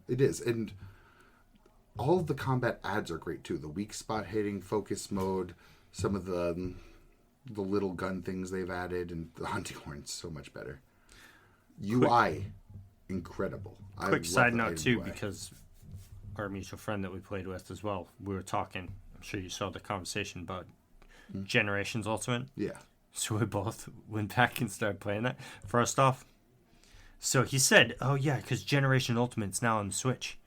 It is. And all of the combat adds are great, too. The weak spot hitting, focus mode, some of the little gun things they've added, and the hunting horn's so much better. UI, incredible. Quick side note, too, because our mutual friend that we played with as well, we were talking, I'm sure you saw the conversation about Generations Ultimate. Yeah. So we both went back and started playing that. First off, so he said, oh yeah, because Generation Ultimate's now on the Switch.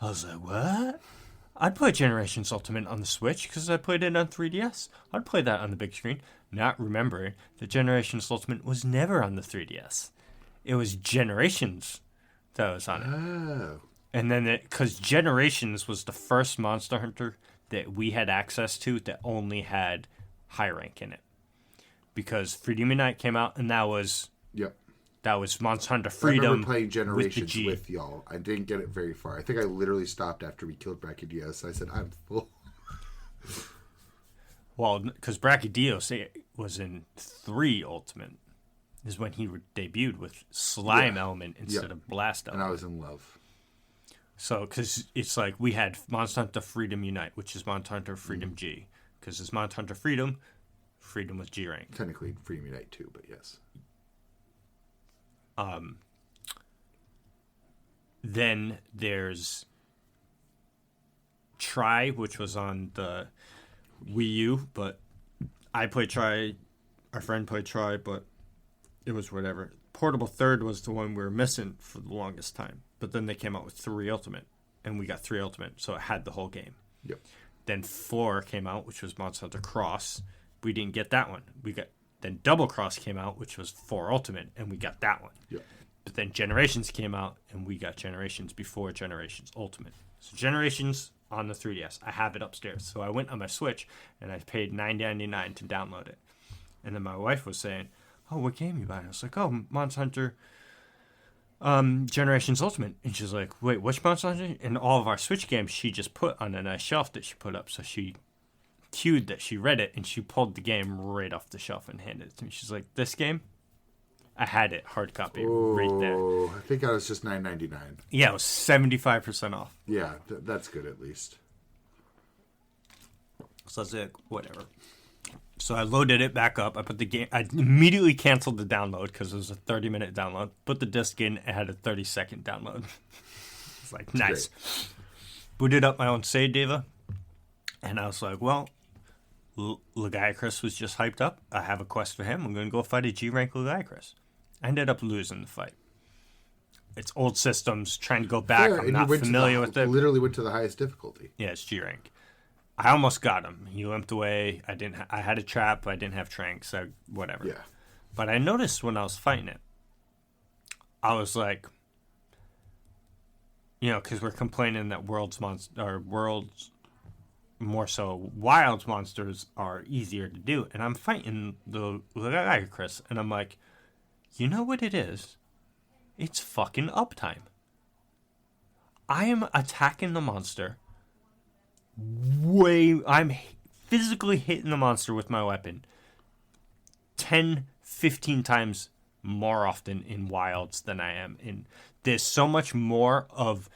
I was like, what? I'd play Generations Ultimate on the Switch because I played it on 3DS. I'd play that on the big screen. Not remembering that Generations Ultimate was never on the 3DS. It was Generations that was on it. Oh. And then, because Generations was the first Monster Hunter that we had access to that only had high rank in it. Because Freedom Unite came out, and that was Monster Hunter Freedom. I remember playing Generations with, the G. with y'all. I didn't get it very far. I think I literally stopped after we killed Brachydios. I said, I'm full. Well, because Brachydios was in 3 Ultimate, is when he debuted with Slime Element instead of Blast Element. And I was in love. So, because it's like we had Monster Hunter Freedom Unite, which is Monster Hunter Freedom G. Because it's Monster Hunter Freedom with G rank. Technically Freedom Unite too, but yes. Then there's Try, which was on the Wii U, but I played Try, our friend played Try, but it was whatever. Portable Third was the one we were missing for the longest time. But then they came out with 3 Ultimate, and we got 3 Ultimate, so it had the whole game. Yep. Then 4 came out, which was Monster Hunter Cross. We didn't get that one. Then Double Cross came out, which was 4 Ultimate, and we got that one. Yep. But then Generations came out, and we got Generations before Generations Ultimate. So Generations on the 3DS. I have it upstairs. So I went on my Switch, and I paid $9.99 to download it. And then my wife was saying, oh, what game you buying? I was like, oh, Monster Hunter Generations Ultimate. And she's like, wait, which Monster Hunter? And all of our Switch games she just put on a nice shelf that she put up. So she cued that she read it, and she pulled the game right off the shelf and handed it to me. She's like, this game? I had it, hard copy, right there. I think I was just $9.99. Yeah, it was 75% off. Yeah, that's good at least. So I was like, whatever. So I loaded it back up. I put the game. I immediately canceled the download because it was a 30-minute download. Put the disc in. It had a 30-second download. It's like, nice. Great. Booted up my own save data. And I was like, well, Legiacris was just hyped up. I have a quest for him. I'm going to go fight a G-rank Legiacris. I ended up losing the fight. It's old systems, trying to go back. I'm not familiar with it. Literally went to the highest difficulty. Yeah, it's G-rank. I almost got him. He limped away. I had a trap, but I didn't have tranks. Whatever. Yeah. But I noticed when I was fighting it, I was like, because we're complaining that world's more so wild monsters are easier to do, and I'm fighting the Legiacris, and I'm like, you know what it is? It's fucking uptime. I am attacking the monster. I'm physically hitting the monster with my weapon 10, 15 times more often in wilds than I am in. There's so much more of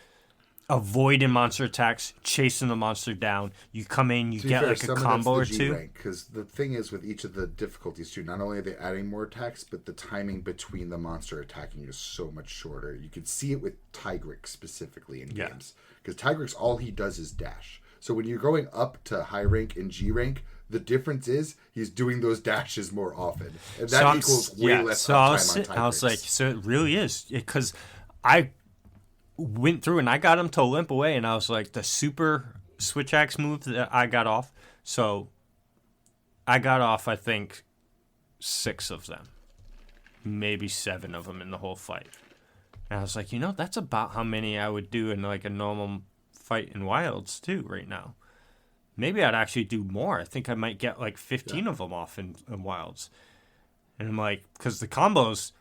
avoiding monster attacks, chasing the monster down. You come in, you get like a combo or two. Because the thing is with each of the difficulties too, not only are they adding more attacks, but the timing between the monster attacking is so much shorter. You can see it with Tigrex specifically in games. Because Tigrex, all he does is dash. So when you're going up to high rank and G rank, the difference is he's doing those dashes more often. And that equals way less time on Tigrex. I was like, so it really is. Because I went through and I got him to limp away, and I was like, the super switch axe move that I got off. So I got off, I think, 6 of them, maybe 7 of them in the whole fight. And I was like, that's about how many I would do in like a normal fight in wilds too right now. Maybe I'd actually do more. I think I might get like 15 of them off in wilds. And I'm like, because the combos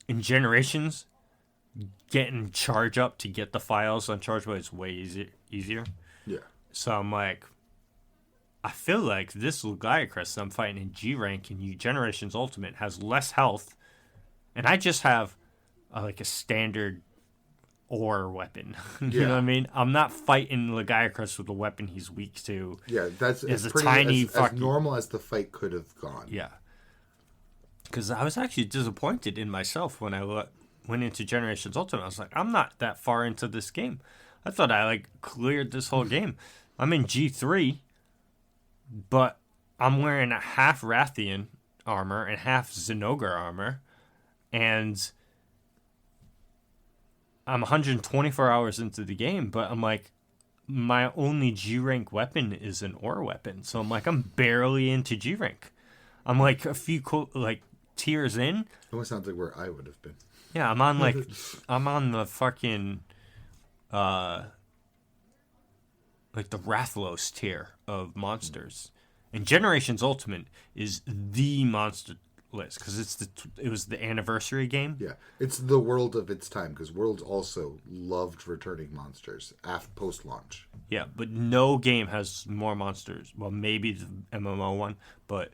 in Generations, getting charge up to get the files on charge is way easier. Yeah. So I'm like, I feel like this Lugiacrest I'm fighting in G rank and Generations Ultimate has less health, and I just have like a standard ore weapon. You know what I mean? I'm not fighting Lugiacrest with a weapon he's weak to. Yeah, it's a pretty tiny as normal as the fight could have gone. Yeah. Because I was actually disappointed in myself when I went into Generations Ultimate. I was like, I'm not that far into this game. I thought I like cleared this whole game. I'm in G3, but I'm wearing a half Rathian armor and half Zinogre armor, and I'm 124 hours into the game, but I'm like, my only G rank weapon is an ore weapon. So I'm like, I'm barely into G rank. I'm like a few tiers in. It almost sounds like where I would have been. Yeah, I'm on like I'm on the fucking like the Rathlos tier of monsters. And Generations Ultimate is the monster list because it was the anniversary game. Yeah, it's the world of its time because Worlds also loved returning monsters post launch. Yeah, but no game has more monsters. Well, maybe the MMO one, but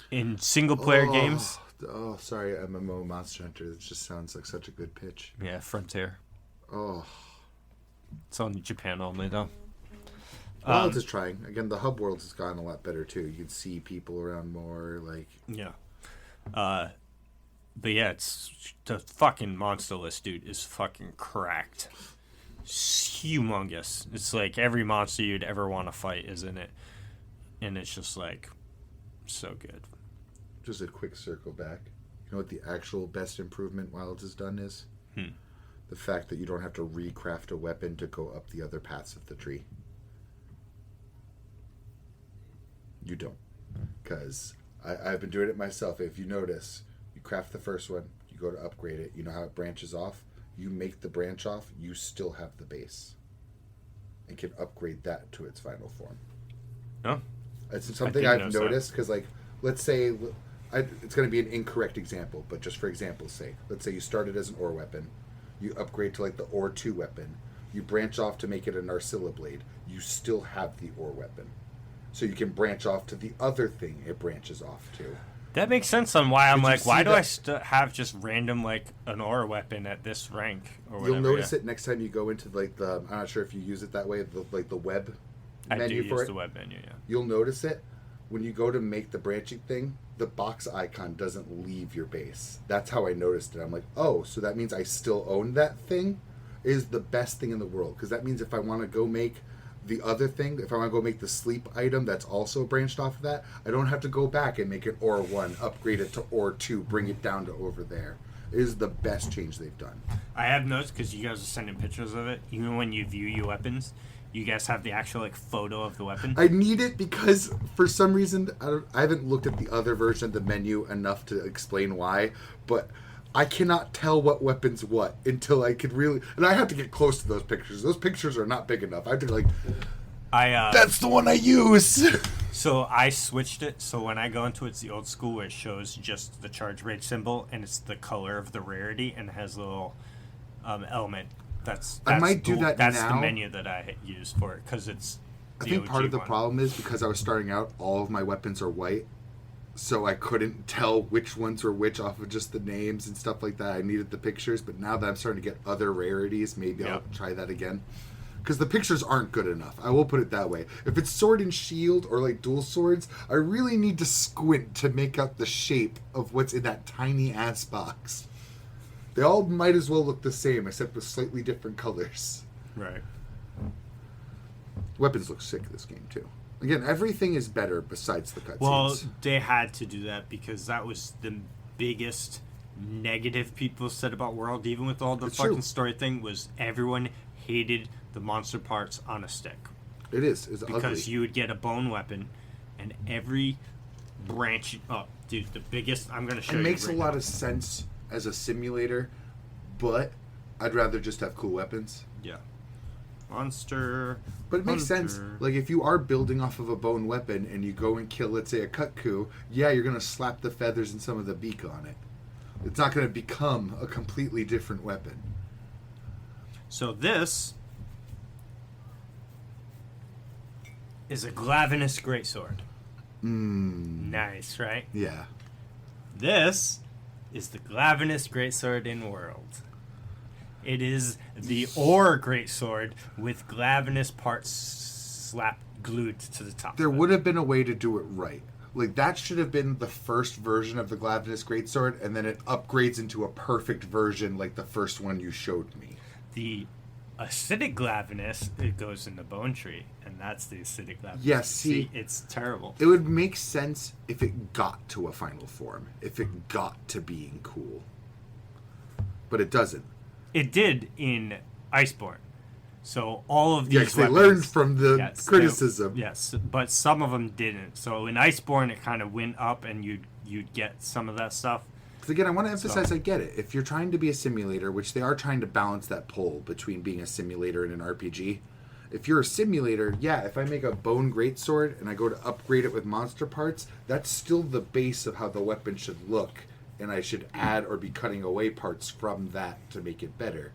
in single player games. Oh, sorry, MMO Monster Hunter. That just sounds like such a good pitch. Yeah, Frontier. Oh, it's on Japan only though. Worlds is trying. Again, the hub worlds has gotten a lot better too. You can see people around more. Like but yeah, it's the fucking monster list, dude, is fucking cracked. It's humongous. It's like every monster you'd ever want to fight is in it, and it's just like so good. Just a quick circle back. You know what the actual best improvement Wilds has done is? The fact that you don't have to recraft a weapon to go up the other paths of the tree. You don't. Because I've been doing it myself. If you notice, you craft the first one, you go to upgrade it, you know how it branches off? You make the branch off, you still have the base. And can upgrade that to its final form. Oh. It's something I've noticed, because, like, let's say... it's going to be an incorrect example, but just for example's sake, let's say you started as an ore weapon, you upgrade to like the ore 2 weapon, you branch off to make it a Narcilla blade, you still have the ore weapon. So you can branch off to the other thing it branches off to. That makes sense on why I'm like, why do I have just random like an ore weapon at this rank or whatever? You'll notice it next time you go into like the, I'm not sure if you use it that way, the web menu for it. I do use the web menu, yeah. You'll notice it when you go to make the branching thing, the box icon doesn't leave your base. That's how I noticed it. I'm like, oh, so that means I still own that thing? It is the best thing in the world. Because that means if I want to go make the other thing, if I want to go make the sleep item that's also branched off of that, I don't have to go back and make it ore 1, upgrade it to ore 2, bring it down to over there. It is the best change they've done. I have noticed, because you guys are sending pictures of it, even when you view your weapons, you guys have the actual like photo of the weapon. I need it because for some reason I haven't looked at the other version of the menu enough to explain why, but I cannot tell what weapon's what until I could really, and I have to get close to those pictures. Those pictures are not big enough. I have to like, that's the one I use. So I switched it. So when I go into it's the old school where it shows just the charge rate symbol and it's the color of the rarity and it has a little element. That's I might do that That's now. the menu that I use for it because it's. I think part of the problem is because I was starting out, all of my weapons are white, so I couldn't tell which ones were which off of just the names and stuff like that. I needed the pictures, but now that I'm starting to get other rarities, maybe I'll try that again. Because the pictures aren't good enough. I will put it that way. If it's sword and shield or like dual swords, I really need to squint to make out the shape of what's in that tiny ass box. They all might as well look the same, except with slightly different colors. Right. Weapons look sick this game too. Again, everything is better besides the cutscenes. Well, they had to do that because that was the biggest negative people said about World, even with all the It's fucking true. story thing, was everyone hated the monster parts on a stick. It is. It's Because ugly. you would get a bone weapon, and every branch... Oh, dude, the biggest... I'm going to show It you makes right a lot of sense as a simulator, but I'd rather just have cool weapons. Yeah. Monster... But it makes sense. Hunter. Like, if you are building off of a bone weapon and you go and kill, let's say, a Kuhaku, yeah, you're going to slap the feathers and some of the beak on it. It's not going to become a completely different weapon. So this is a Glavinus Greatsword. Nice, right? Yeah. This is the Glavinus Greatsword in World. It is the Ore Greatsword with Glavinus parts glued to the top. There of it. would have been a way to do it right. Like, that should have been the first version of the Glavinus Greatsword, and then it upgrades into a perfect version like the first one you showed me. The acidic Glavinus, it goes in the Bone Tree, and that's the acidic Glavinus. Yes, see, it's terrible. it would make sense if it got to a final form, if it got to being cool. But it doesn't. It did in Iceborne. So all of these Yeah, 'cause they weapons, learned from the yes, criticism. yes, but some of them didn't. So in Iceborne, it kind of went up, and you'd get some of that stuff. Because again, I want to emphasize, I get it. If you're trying to be a simulator, which they are trying to balance that pole between being a simulator and an RPG. If you're a simulator, yeah, if I make a bone greatsword and I go to upgrade it with monster parts, that's still the base of how the weapon should look. And I should add or be cutting away parts from that to make it better.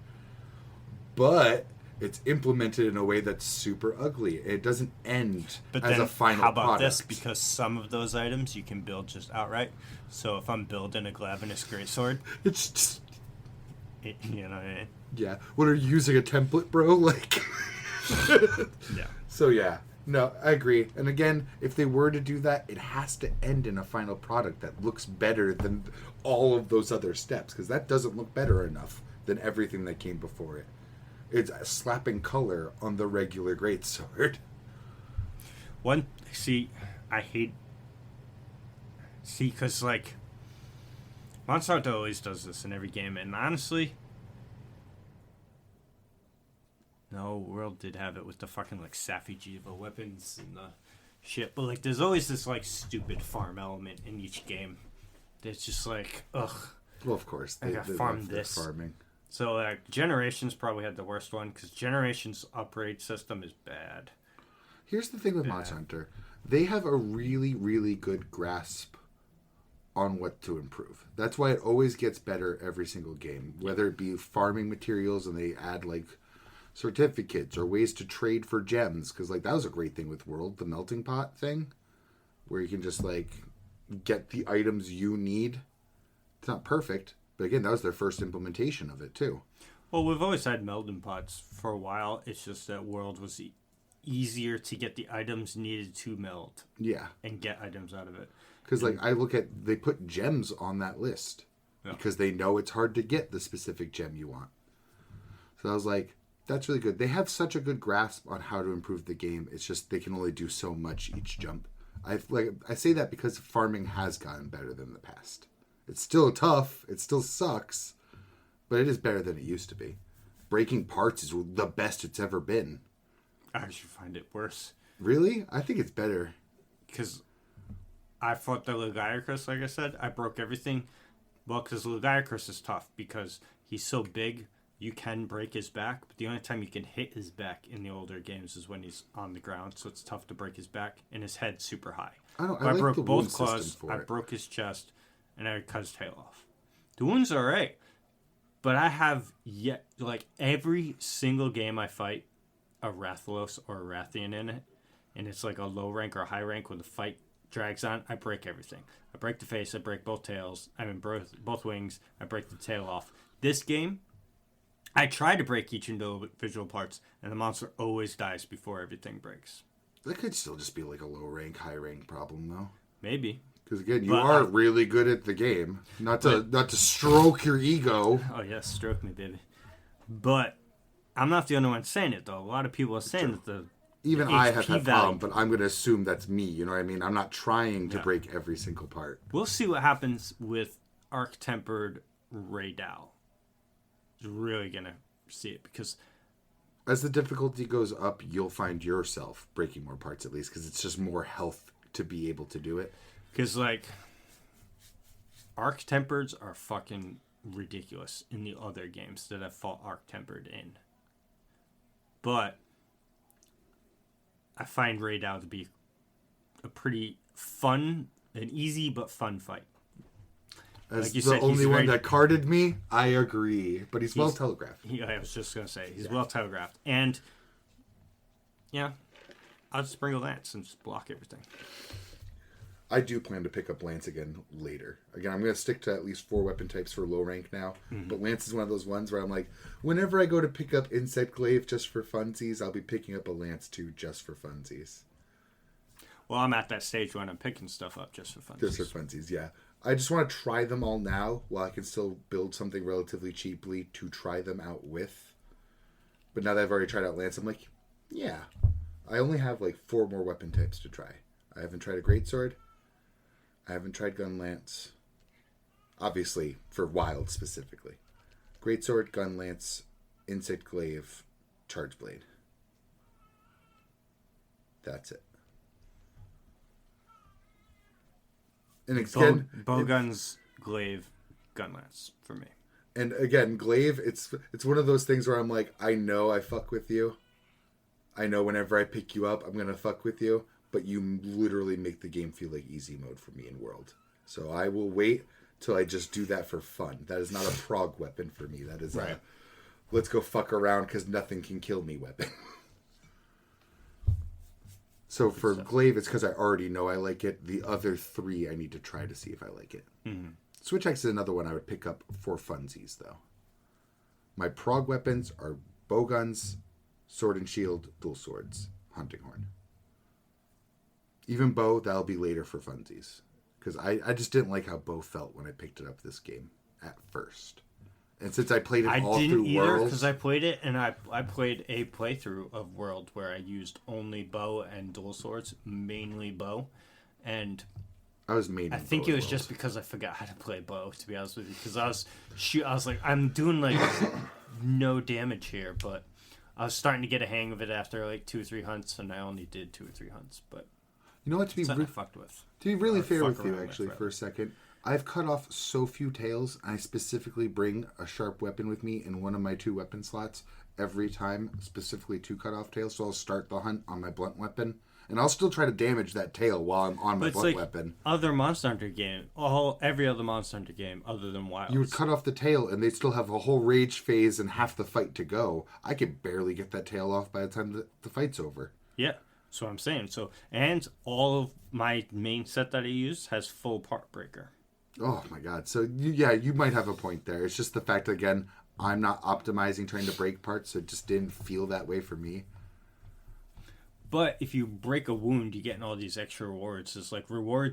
But it's implemented in a way that's super ugly. It doesn't end But as then, a final how about product. this? Because some of those items you can build just outright. So if I'm building a Glavinus Greatsword, It's just, you know, yeah. What, are you using a template, bro? Like... yeah. So yeah, no, I agree. And again, if they were to do that, it has to end in a final product that looks better than all of those other steps, because that doesn't look better enough than everything that came before it. It's slapping color on the regular greatsword. I hate. See, because, like, Monsanto always does this in every game, and honestly, no, World did have it with the fucking, like, Safijiva weapons and the shit, but, like, there's always this, like, stupid farm element in each game. That's just like, ugh. Well, of course, I gotta farm this. farming. So, like, Generations probably had the worst one, because Generations' upgrade system is bad. Here's the thing with Monster Hunter. They have a really, really good grasp on what to improve. That's why it always gets better every single game. Whether it be farming materials and they add, like, certificates or ways to trade for gems. Because, like, that was a great thing with World, the melting pot thing. Where you can just, like, get the items you need. It's not perfect. But, again, that was their first implementation of it, too. Well, we've always had melting pots for a while. It's just that World was easier to get the items needed to meld. Yeah. And get items out of it. Because, like, I look at... They put gems on that list. Yeah. Because they know it's hard to get the specific gem you want. So I was like, that's really good. They have such a good grasp on how to improve the game. It's just they can only do so much each jump. I say that because farming has gotten better than the past. It's still tough. It still sucks. But it is better than it used to be. Breaking parts is the best it's ever been. I actually find it worse. Really? I think it's better. Because I fought the Lagiacrus, like I said. I broke everything. Well, because Lagiacrus is tough. Because he's so big, you can break his back. But the only time you can hit his back in the older games is when he's on the ground. So it's tough to break his back. And his head's super high. I like broke the both wound claws. system for I it. broke his chest. And I cut his tail off. The wounds are alright. But I have yet, like, every single game I fight a Rathalos or a Rathian in it. And it's like a low rank or a high rank with a fight drags on, I break everything. I break the face, I break both tails, I mean both wings, I break the tail off. This game, I try to break each individual parts, and the monster always dies before everything breaks. That could still just be like a low rank, high rank problem, though. Maybe. Because again, you are really good at the game. Not to stroke your ego. Oh yes, stroke me, baby. But I'm not the only one saying it, though. A lot of people are saying that the even I have that value, problem, but I'm going to assume that's me. You know what I mean? I'm not trying to break every single part. We'll see what happens with Arc-Tempered Raydal. It's really going to see it, because as the difficulty goes up, you'll find yourself breaking more parts, at least, because it's just more health to be able to do it. Because, like, Arc-Tempereds are fucking ridiculous in the other games that I've fought Arc-Tempered in. But I find Raydal to be a pretty fun, an easy but fun fight. As like you the said, only one that carded me, I agree. But he's well telegraphed. Yeah, I was just going to say, he's well telegraphed. And, yeah, I'll just bring a lance and just block everything. I do plan to pick up Lance again later. Again, I'm going to stick to at least 4 weapon types for low rank now. Mm-hmm. But Lance is one of those ones where I'm like, whenever I go to pick up Insect Glaive just for funsies, I'll be picking up a Lance too just for funsies. Well, I'm at that stage when I'm picking stuff up just for funsies. Just for funsies, yeah. I just want to try them all now while I can still build something relatively cheaply to try them out with. But now that I've already tried out Lance, I'm like, yeah. I only have like 4 more weapon types to try. I haven't tried a Greatsword. I haven't tried Gun Lance. Obviously, for Wild specifically. Greatsword, Gun Lance, Insect Glaive, Charge Blade. That's it. And again, Bowguns, Glaive, Gun Lance for me. And again, Glaive, it's one of those things where I'm like, I know I fuck with you. I know whenever I pick you up, I'm going to fuck with you. But you literally make the game feel like easy mode for me in World. So I will wait till I just do that for fun. That is not a prog weapon for me. That is a let's go fuck around because nothing can kill me weapon. So for Glaive, it's because I already know I like it. The other 3, I need to try to see if I like it. Mm-hmm. Switch Axe is another one I would pick up for funsies, though. My prog weapons are Bowguns, Sword and Shield, Dual Swords, Hunting Horn. Even Bow, that'll be later for funsies. Because I just didn't like how Bow felt when I picked it up this game at first. And since I played it all through World... I didn't either, because I played it, and I played a playthrough of World where I used only Bow and Dual Swords, mainly Bow. And I think it was just because I forgot how to play Bow, to be honest with you. Because I was like, I'm doing like no damage here, but I was starting to get a hang of it after like 2 or 3 hunts, and I only did 2 or 3 hunts, but... You know what? To be really fair with you, actually, for a second, I've cut off so few tails. I specifically bring a sharp weapon with me in one of my 2 weapon slots every time, specifically 2 cut off tails. So I'll start the hunt on my blunt weapon, and I'll still try to damage that tail while I'm on my blunt weapon. Other Monster Hunter game, every other Monster Hunter game other than Wild. You would cut off the tail, and they still have a whole rage phase and half the fight to go. I could barely get that tail off by the time the fight's over. Yeah. That's what I'm saying. So, and all of my main set that I use has full part breaker. Oh my god. So you might have a point there. It's just the fact that, again, I'm not optimizing trying to break parts, so it just didn't feel that way for me. But if you break a wound, you're getting all these extra rewards. It's like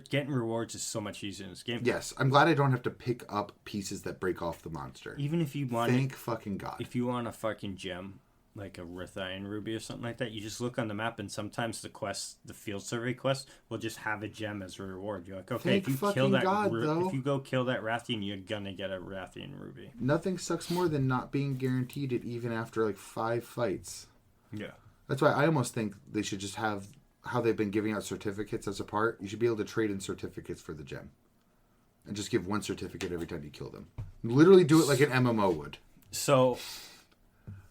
getting rewards is so much easier in this game. Yes, I'm glad I don't have to pick up pieces that break off the monster. Even if you want, thank fucking god. If you want a fucking gem, like a Rithian Ruby or something like that, you just look on the map, and sometimes the field survey quest will just have a gem as a reward. You're like, okay, if you kill that, if you go kill that Rathian, you're gonna get a Rathian Ruby. Nothing sucks more than not being guaranteed it, even after like 5 fights. Yeah, that's why I almost think they should just have how they've been giving out certificates as a part. You should be able to trade in certificates for the gem, and just give 1 certificate every time you kill them. Literally do it like an MMO would. So.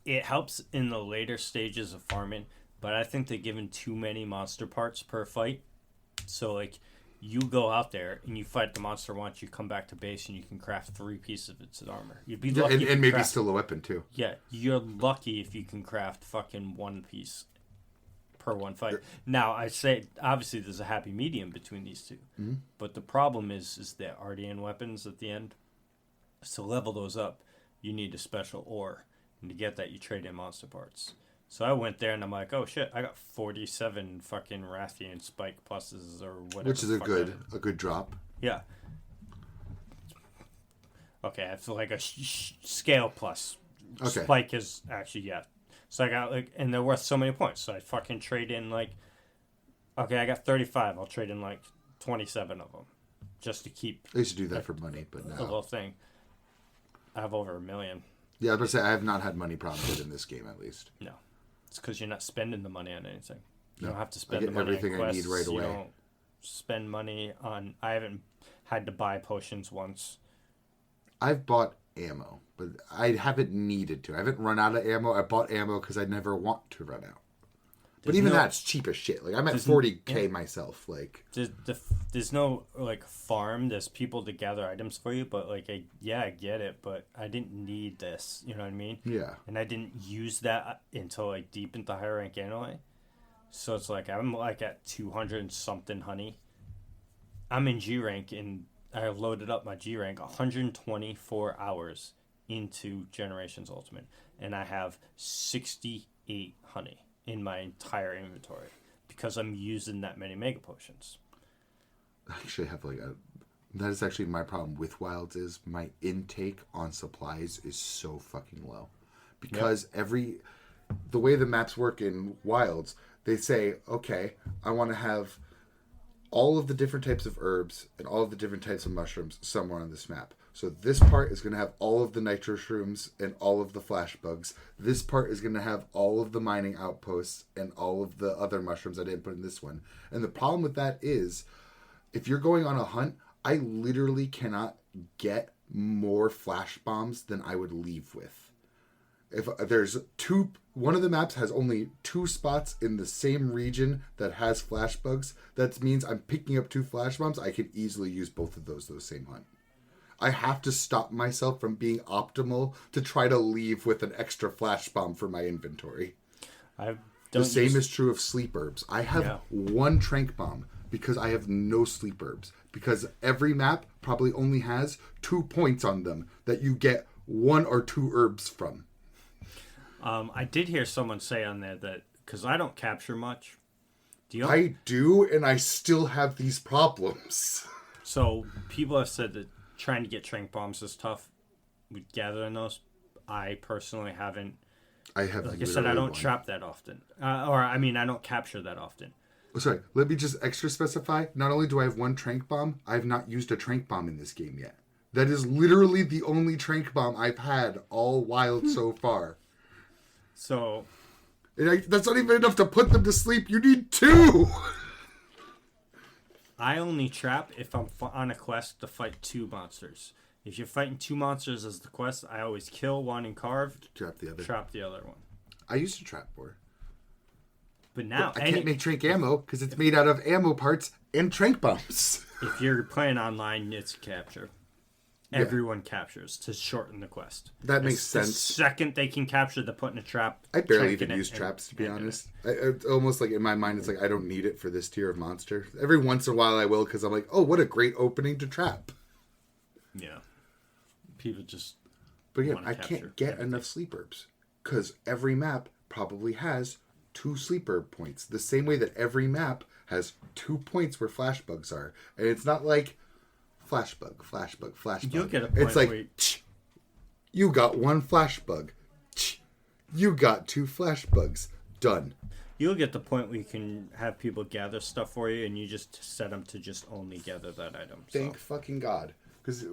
It helps in the later stages of farming, but I think they're giving too many monster parts per fight. So, like, you go out there and you fight the monster once, you come back to base, and you can craft 3 pieces of its armor. You'd be lucky. And maybe still a weapon, too. Yeah, you're lucky if you can craft fucking 1 piece per one fight. Now, I say, obviously, there's a happy medium between these two. Mm-hmm. But the problem is the Arcane weapons at the end. To level those up, you need a special ore. And to get that, you trade in monster parts. So I went there and I'm like, oh shit, I got 47 fucking Rathian spike pluses or whatever. Which is a good drop. Yeah. Okay, I feel like a scale plus. Okay. Spike is actually, yeah. So I got like, and they're worth so many points. So I fucking trade in like, okay, I got 35. I'll trade in like 27 of them. Just to keep. I used to do that for money, but now. The little thing. I have over 1 million. Yeah, I was going to say, I have not had money problems in this game, at least. No. It's because you're not spending the money on anything. You No. don't have to spend the money everything on quests. I need right away. You don't spend money on... I haven't had to buy potions once. I've bought ammo, but I haven't needed to. I haven't run out of ammo. I bought ammo because I never want to run out. But even that's cheap as shit. Like, I'm at 40k myself. Like, there's no like farm. There's people to gather items for you, but like, I get it, but I didn't need this. You know what I mean? Yeah. And I didn't use that until like deep into higher rank anyway. So it's like I'm like at 200 and something honey. I'm in G rank and I loaded up my G rank 124 hours into Generations Ultimate, and I have 68 honey in my entire inventory because I'm using that many mega potions. I actually have that is actually my problem with Wilds is my intake on supplies is so fucking low. Because the way the maps work in Wilds, they say, okay, I want to have all of the different types of herbs and all of the different types of mushrooms somewhere on this map. So this part is going to have all of the nitro shrooms and all of the flash bugs. This part is going to have all of the mining outposts and all of the other mushrooms I didn't put in this one. And the problem with that is, if you're going on a hunt, I literally cannot get more flash bombs than I would leave with. If there's one of the maps has only 2 spots in the same region that has flash bugs. That means I'm picking up 2 flash bombs. I can easily use both of those same hunt. I have to stop myself from being optimal to try to leave with an extra flash bomb for my inventory. The same is true of sleep herbs. I have 1 trank bomb because I have no sleep herbs. Because every map probably only has 2 points on them that you get 1 or 2 herbs from. I did hear someone say on there that, because I don't capture much. I do, and I still have these problems. So people have said that trying to get trank bombs is tough with gathering those. I personally haven't. I have. Like I said, I don't trap that often. I don't capture that often. Oh, sorry, let me just extra specify. Not only do I have 1 trank bomb, I have not used a trank bomb in this game yet. That is literally the only trank bomb I've had all Wild so far. So... that's not even enough to put them to sleep. You need 2! I only trap if I'm on a quest to fight 2 monsters. If you're fighting 2 monsters as the quest, I always kill one and carve. Trap the other one. I used to trap more. But now... I can't make trank ammo because it's made out of ammo parts and trank bombs. If you're playing online, it's capture. Everyone captures to shorten the quest. That makes sense. The second they can capture, they're putting a trap. I barely even use traps, to be honest. It's almost like in my mind, it's like I don't need it for this tier of monster. Every once in a while I will because I'm like, oh, what a great opening to trap. Yeah. People just... But again, I can't get enough sleep herbs because every map probably has 2 sleep herb points. The same way that every map has 2 points where flash bugs are. And it's not like... Flash bug. You'll get a point. It's like, you got 1 flash bug. You got 2 flash bugs. Done. You'll get the point where you can have people gather stuff for you, and you just set them to just only gather that item. Thank fucking God. Because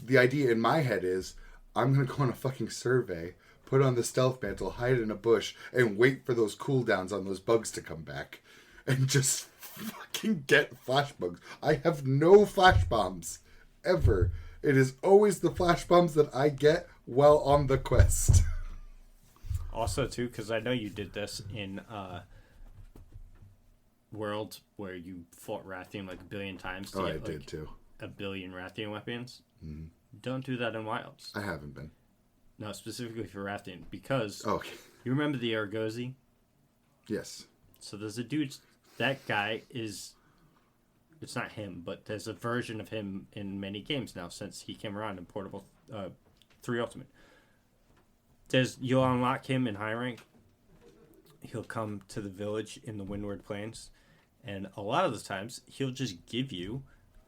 the idea in my head is, I'm going to go on a fucking survey, put on the stealth mantle, hide in a bush, and wait for those cooldowns on those bugs to come back. And just fucking get flash bugs. I have no flash bombs. Ever. It is always the flash bombs that I get while on the quest. Also, too, because I know you did this in World, where you fought Rathian like 1 billion times to get did too. 1 billion Rathian weapons. Mm-hmm. Don't do that in Wilds. I haven't been. No, specifically for Rathian, because okay. You remember the Argosy? Yes. So there's a dude. That guy is. It's not him, but there's a version of him in many games now since he came around in Portable 3 Ultimate. You'll unlock him in high rank. He'll come to the village in the Windward Plains, and a lot of the times he'll just give you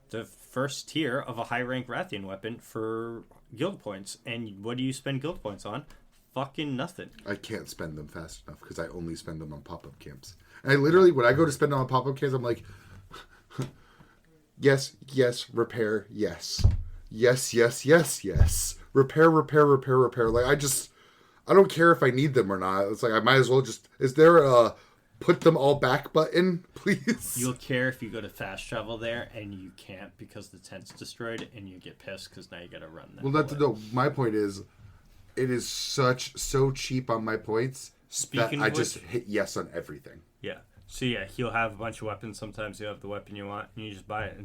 the first tier of a high rank Rathian weapon for guild points. And what do you spend guild points on? Fucking nothing. I can't spend them fast enough because I only spend them on pop-up camps. And I literally, when I go to spend them on pop-up camps, I'm like, yes, repair, yes. Yes. Repair. Like, I don't care if I need them or not. It's like, I might as well just, is there a put them all back button, please? You'll care if you go to fast travel there and you can't because the tent's destroyed and you get pissed because now you got to run that. Well, my point is, it is so cheap on my points that I just hit yes on everything. Yeah. So yeah, he'll have a bunch of weapons. Sometimes you have the weapon you want and you just buy it.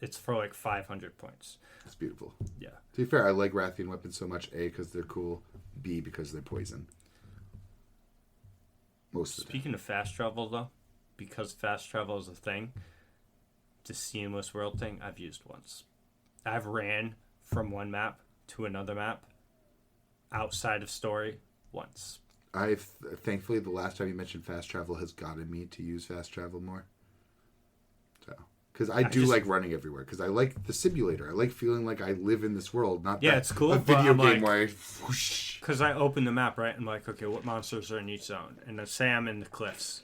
It's for like 500 points. It's beautiful. Yeah. To be fair, I like Rathian weapons so much. A, because they're cool. B, because they're poison. Speaking of fast travel, though, because fast travel is a thing, the seamless world thing I've used once. I've ran from one map to another map outside of story once. Thankfully, the last time you mentioned fast travel has gotten me to use fast travel more. So, because I like running everywhere. Because I like the simulator. I like feeling like I live in this world, not it's cool. A video game where I whoosh. Because I open the map, right? I'm like, okay, what monsters are in each zone? And let's say I'm in the cliffs.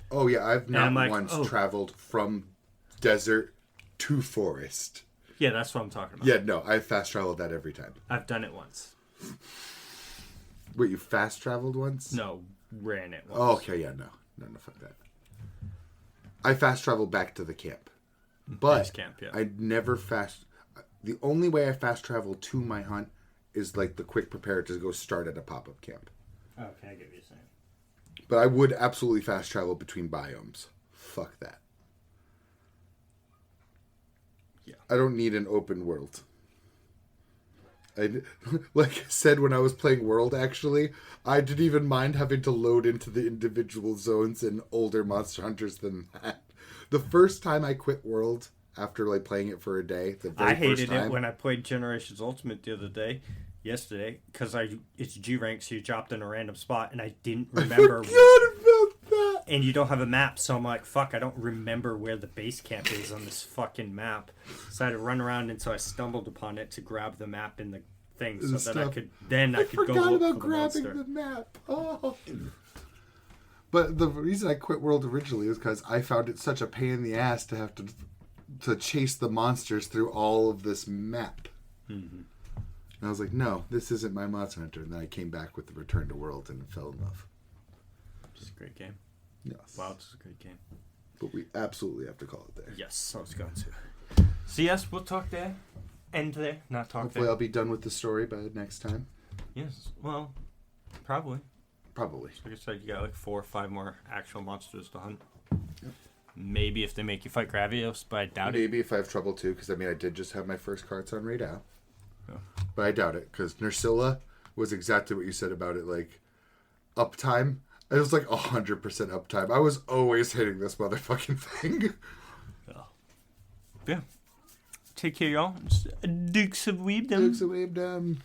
Oh yeah, I've not once traveled from desert to forest. Yeah, that's what I'm talking about. Yeah, no, I fast traveled that every time. I've done it once. Wait, you fast traveled once? No, ran it once. Oh, okay, yeah, no, fuck that. I fast traveled back to the camp, but camp, yeah. I never the only way I fast travel to my hunt is like the quick prepare to go start at a pop-up camp. Okay, I get what you're saying. But I would absolutely fast travel between biomes. Fuck that. Yeah. I don't need an open world. Like I said when I was playing World, actually, I didn't even mind having to load into the individual zones in older Monster Hunters than that. The first time I quit World, after like playing it for a day, I hated it when I played Generations Ultimate the other day, yesterday, because it's G rank, so you dropped in a random spot, and I didn't remember. I forgot about that. And you don't have a map, so I'm like, fuck, I don't remember where the base camp is on this fucking map. So I had to run around until I stumbled upon it to grab the map in the thing, so that I could go look about for grabbing the map. Oh. But the reason I quit World originally was because I found it such a pain in the ass to have to chase the monsters through all of this map. Mm-hmm. And I was like, no, this isn't my Monster Hunter. And then I came back with the Return to World and fell in love. It's a great game. Yes. Wow, it's a great game. But we absolutely have to call it there. Yes, I was going to. So yes, we'll talk there. End there. Not talk Hopefully there. I'll be done with the story by next time. Yes. Well, probably. Probably. Like I said, you got like 4 or 5 more actual monsters to hunt. Yep. Maybe if they make you fight Gravios, but I doubt it. Maybe if I have trouble too, because I mean I did just have my first cards on Raid out. Oh. But I doubt it, because Nursilla was exactly what you said about it, like uptime. It was like 100% uptime. I was always hitting this motherfucking thing. Oh. Yeah. Take care, y'all. Dukes of Weebdom. Dukes of Weebdom.